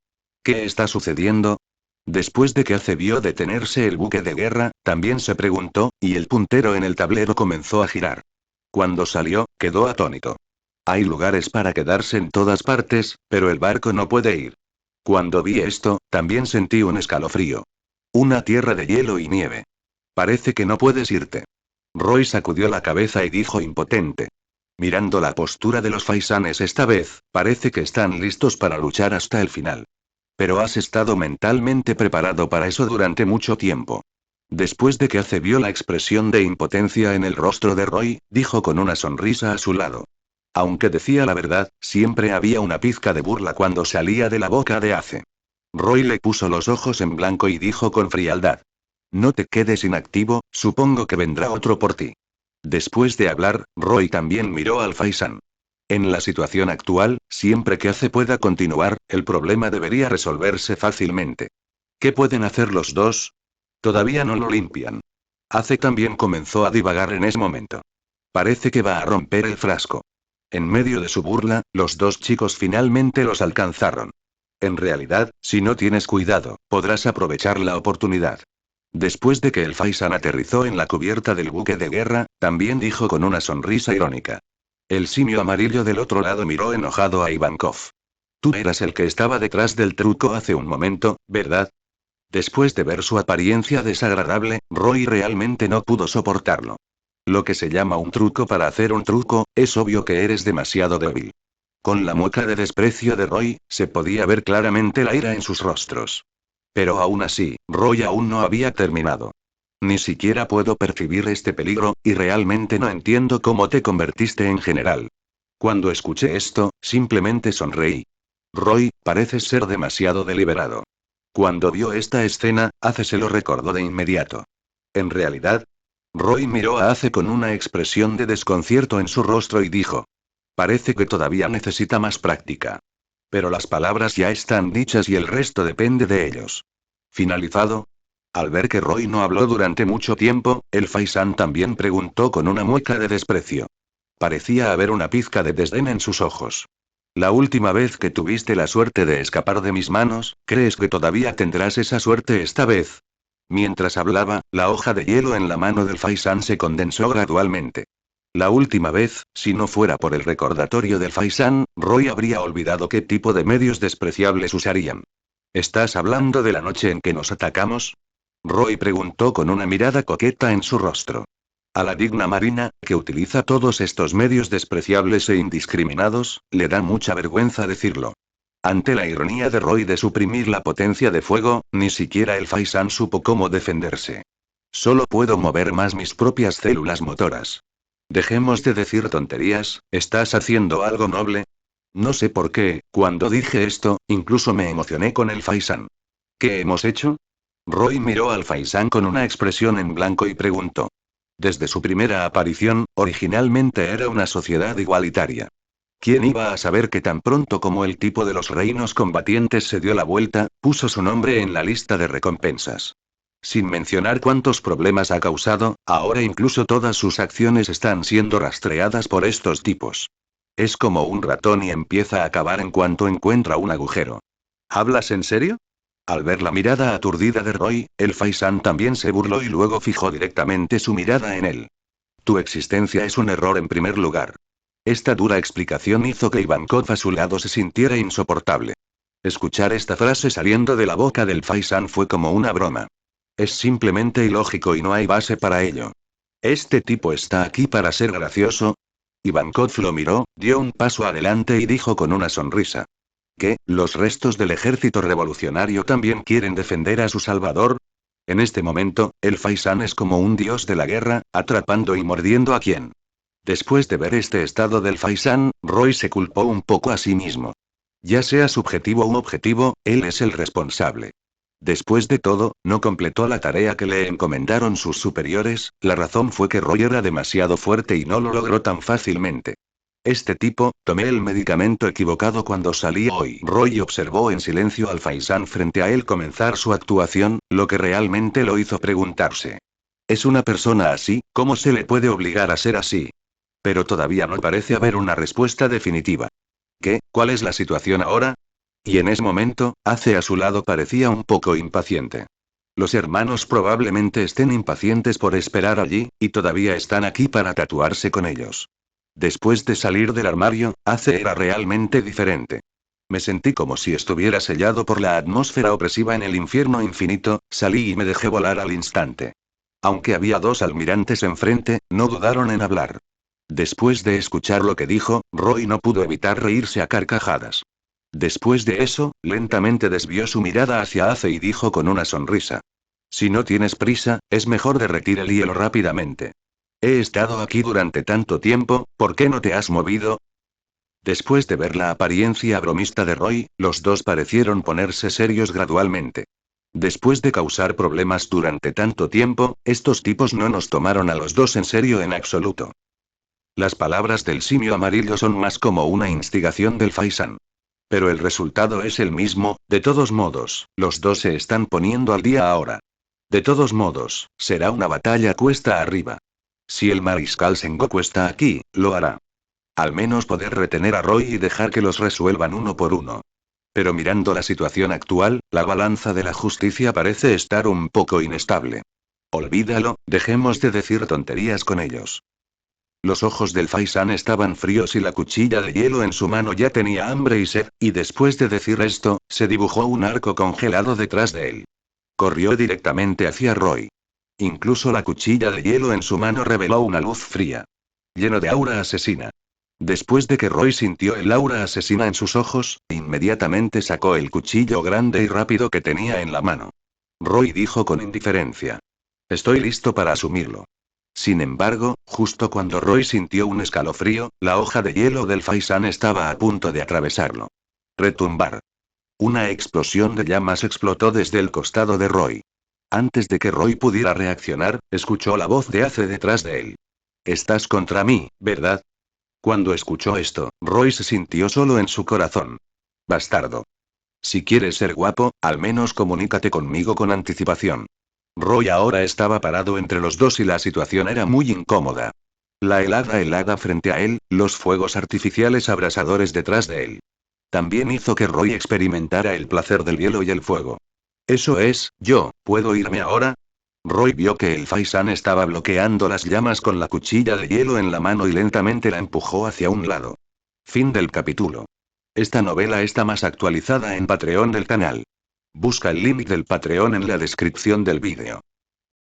¿Qué está sucediendo? Después de que Ace vio detenerse el buque de guerra, también se preguntó, y el puntero en el tablero comenzó a girar. Cuando salió, quedó atónito. Hay lugares para quedarse en todas partes, pero el barco no puede ir. Cuando vi esto, también sentí un escalofrío. Una tierra de hielo y nieve. Parece que no puedes irte. Roy sacudió la cabeza y dijo impotente. Mirando la postura de los faisanes esta vez, parece que están listos para luchar hasta el final. Pero has estado mentalmente preparado para eso durante mucho tiempo. Después de que Ace vio la expresión de impotencia en el rostro de Roy, dijo con una sonrisa a su lado. Aunque decía la verdad, siempre había una pizca de burla cuando salía de la boca de Ace. Roy le puso los ojos en blanco y dijo con frialdad. No te quedes inactivo, supongo que vendrá otro por ti. Después de hablar, Roy también miró al Faisan. En la situación actual, siempre que Ace pueda continuar, el problema debería resolverse fácilmente. ¿Qué pueden hacer los dos? Todavía no lo limpian. Ace también comenzó a divagar en ese momento. Parece que va a romper el frasco. En medio de su burla, los dos chicos finalmente los alcanzaron. En realidad, si no tienes cuidado, podrás aprovechar la oportunidad. Después de que el Faisan aterrizó en la cubierta del buque de guerra, también dijo con una sonrisa irónica. El simio amarillo del otro lado miró enojado a Ivankov. Tú eras el que estaba detrás del truco hace un momento, ¿verdad? Después de ver su apariencia desagradable, Roy realmente no pudo soportarlo. Lo que se llama un truco para hacer un truco, es obvio que eres demasiado débil. Con la mueca de desprecio de Roy, se podía ver claramente la ira en sus rostros. Pero aún así, Roy aún no había terminado. Ni siquiera puedo percibir este peligro, y realmente no entiendo cómo te convertiste en general. Cuando escuché esto, simplemente sonreí. Roy, pareces ser demasiado deliberado. Cuando vio esta escena, Ace se lo recordó de inmediato. En realidad, Roy miró a Ace con una expresión de desconcierto en su rostro y dijo. Parece que todavía necesita más práctica. Pero las palabras ya están dichas y el resto depende de ellos. ¿Finalizado? Al ver que Roy no habló durante mucho tiempo, el Faisan también preguntó con una mueca de desprecio. Parecía haber una pizca de desdén en sus ojos. La última vez que tuviste la suerte de escapar de mis manos, ¿crees que todavía tendrás esa suerte esta vez? Mientras hablaba, la hoja de hielo en la mano del Faisan se condensó gradualmente. La última vez, si no fuera por el recordatorio del Faisan, Roy habría olvidado qué tipo de medios despreciables usarían. ¿Estás hablando de la noche en que nos atacamos? Roy preguntó con una mirada coqueta en su rostro. A la digna Marina, que utiliza todos estos medios despreciables e indiscriminados, le da mucha vergüenza decirlo. Ante la ironía de Roy de suprimir la potencia de fuego, ni siquiera el Faisan supo cómo defenderse. Solo puedo mover más mis propias células motoras. Dejemos de decir tonterías, ¿estás haciendo algo noble? No sé por qué, cuando dije esto, incluso me emocioné con el Faisan. ¿Qué hemos hecho? Roy miró al Faisan con una expresión en blanco y preguntó. Desde su primera aparición, originalmente era una sociedad igualitaria. ¿Quién iba a saber que tan pronto como el tipo de los reinos combatientes se dio la vuelta, puso su nombre en la lista de recompensas? Sin mencionar cuántos problemas ha causado, ahora incluso todas sus acciones están siendo rastreadas por estos tipos. Es como un ratón y empieza a cavar en cuanto encuentra un agujero. ¿Hablas en serio? Al ver la mirada aturdida de Roy, el Faisan también se burló y luego fijó directamente su mirada en él. Tu existencia es un error en primer lugar. Esta dura explicación hizo que Ivankov a su lado se sintiera insoportable. Escuchar esta frase saliendo de la boca del Faisan fue como una broma. Es simplemente ilógico y no hay base para ello. ¿Este tipo está aquí para ser gracioso? Ivankov lo miró, dio un paso adelante y dijo con una sonrisa. ¿Qué, los restos del ejército revolucionario también quieren defender a su salvador? En este momento, el Faisan es como un dios de la guerra, atrapando y mordiendo a quien. Después de ver este estado del Faisan, Roy se culpó un poco a sí mismo. Ya sea subjetivo u objetivo, él es el responsable. Después de todo, no completó la tarea que le encomendaron sus superiores, la razón fue que Roy era demasiado fuerte y no lo logró tan fácilmente. Este tipo, tomé el medicamento equivocado cuando salí hoy. Roy observó en silencio al Faisan frente a él comenzar su actuación, lo que realmente lo hizo preguntarse. Es una persona así, ¿cómo se le puede obligar a ser así? Pero todavía no parece haber una respuesta definitiva. ¿Qué? ¿Cuál es la situación ahora? Y en ese momento, Ace a su lado parecía un poco impaciente. Los hermanos probablemente estén impacientes por esperar allí, y todavía están aquí para tatuarse con ellos. Después de salir del armario, Ace era realmente diferente. Me sentí como si estuviera sellado por la atmósfera opresiva en el infierno infinito, salí y me dejé volar al instante. Aunque había dos almirantes enfrente, no dudaron en hablar. Después de escuchar lo que dijo, Roy no pudo evitar reírse a carcajadas. Después de eso, lentamente desvió su mirada hacia Ace y dijo con una sonrisa. Si no tienes prisa, es mejor derretir el hielo rápidamente. He estado aquí durante tanto tiempo, ¿por qué no te has movido? Después de ver la apariencia bromista de Roy, los dos parecieron ponerse serios gradualmente. Después de causar problemas durante tanto tiempo, estos tipos no nos tomaron a los dos en serio en absoluto. Las palabras del simio amarillo son más como una instigación del Faisan. Pero el resultado es el mismo, de todos modos, los dos se están poniendo al día ahora. De todos modos, será una batalla cuesta arriba. Si el mariscal Sengoku está aquí, lo hará. Al menos poder retener a Roy y dejar que los resuelvan uno por uno. Pero mirando la situación actual, la balanza de la justicia parece estar un poco inestable. Olvídalo, dejemos de decir tonterías con ellos. Los ojos del Faisan estaban fríos y la cuchilla de hielo en su mano ya tenía hambre y sed, y después de decir esto, se dibujó un arco congelado detrás de él. Corrió directamente hacia Roy. Incluso la cuchilla de hielo en su mano reveló una luz fría. Lleno de aura asesina. Después de que Roy sintió el aura asesina en sus ojos, inmediatamente sacó el cuchillo grande y rápido que tenía en la mano. Roy dijo con indiferencia. Estoy listo para asumirlo. Sin embargo, justo cuando Roy sintió un escalofrío, la hoja de hielo del Faisan estaba a punto de atravesarlo. Retumbar. Una explosión de llamas explotó desde el costado de Roy. Antes de que Roy pudiera reaccionar, escuchó la voz de Ace detrás de él. Estás contra mí, ¿verdad? Cuando escuchó esto, Roy se sintió solo en su corazón. Bastardo. Si quieres ser guapo, al menos comunícate conmigo con anticipación. Roy ahora estaba parado entre los dos y la situación era muy incómoda. La helada frente a él, los fuegos artificiales abrasadores detrás de él. También hizo que Roy experimentara el placer del hielo y el fuego. Eso es, ¿puedo irme ahora? Roy vio que el Faisan estaba bloqueando las llamas con la cuchilla de hielo en la mano y lentamente la empujó hacia un lado. Fin del capítulo. Esta novela está más actualizada en Patreon del canal. Busca el link del Patreon en la descripción del vídeo.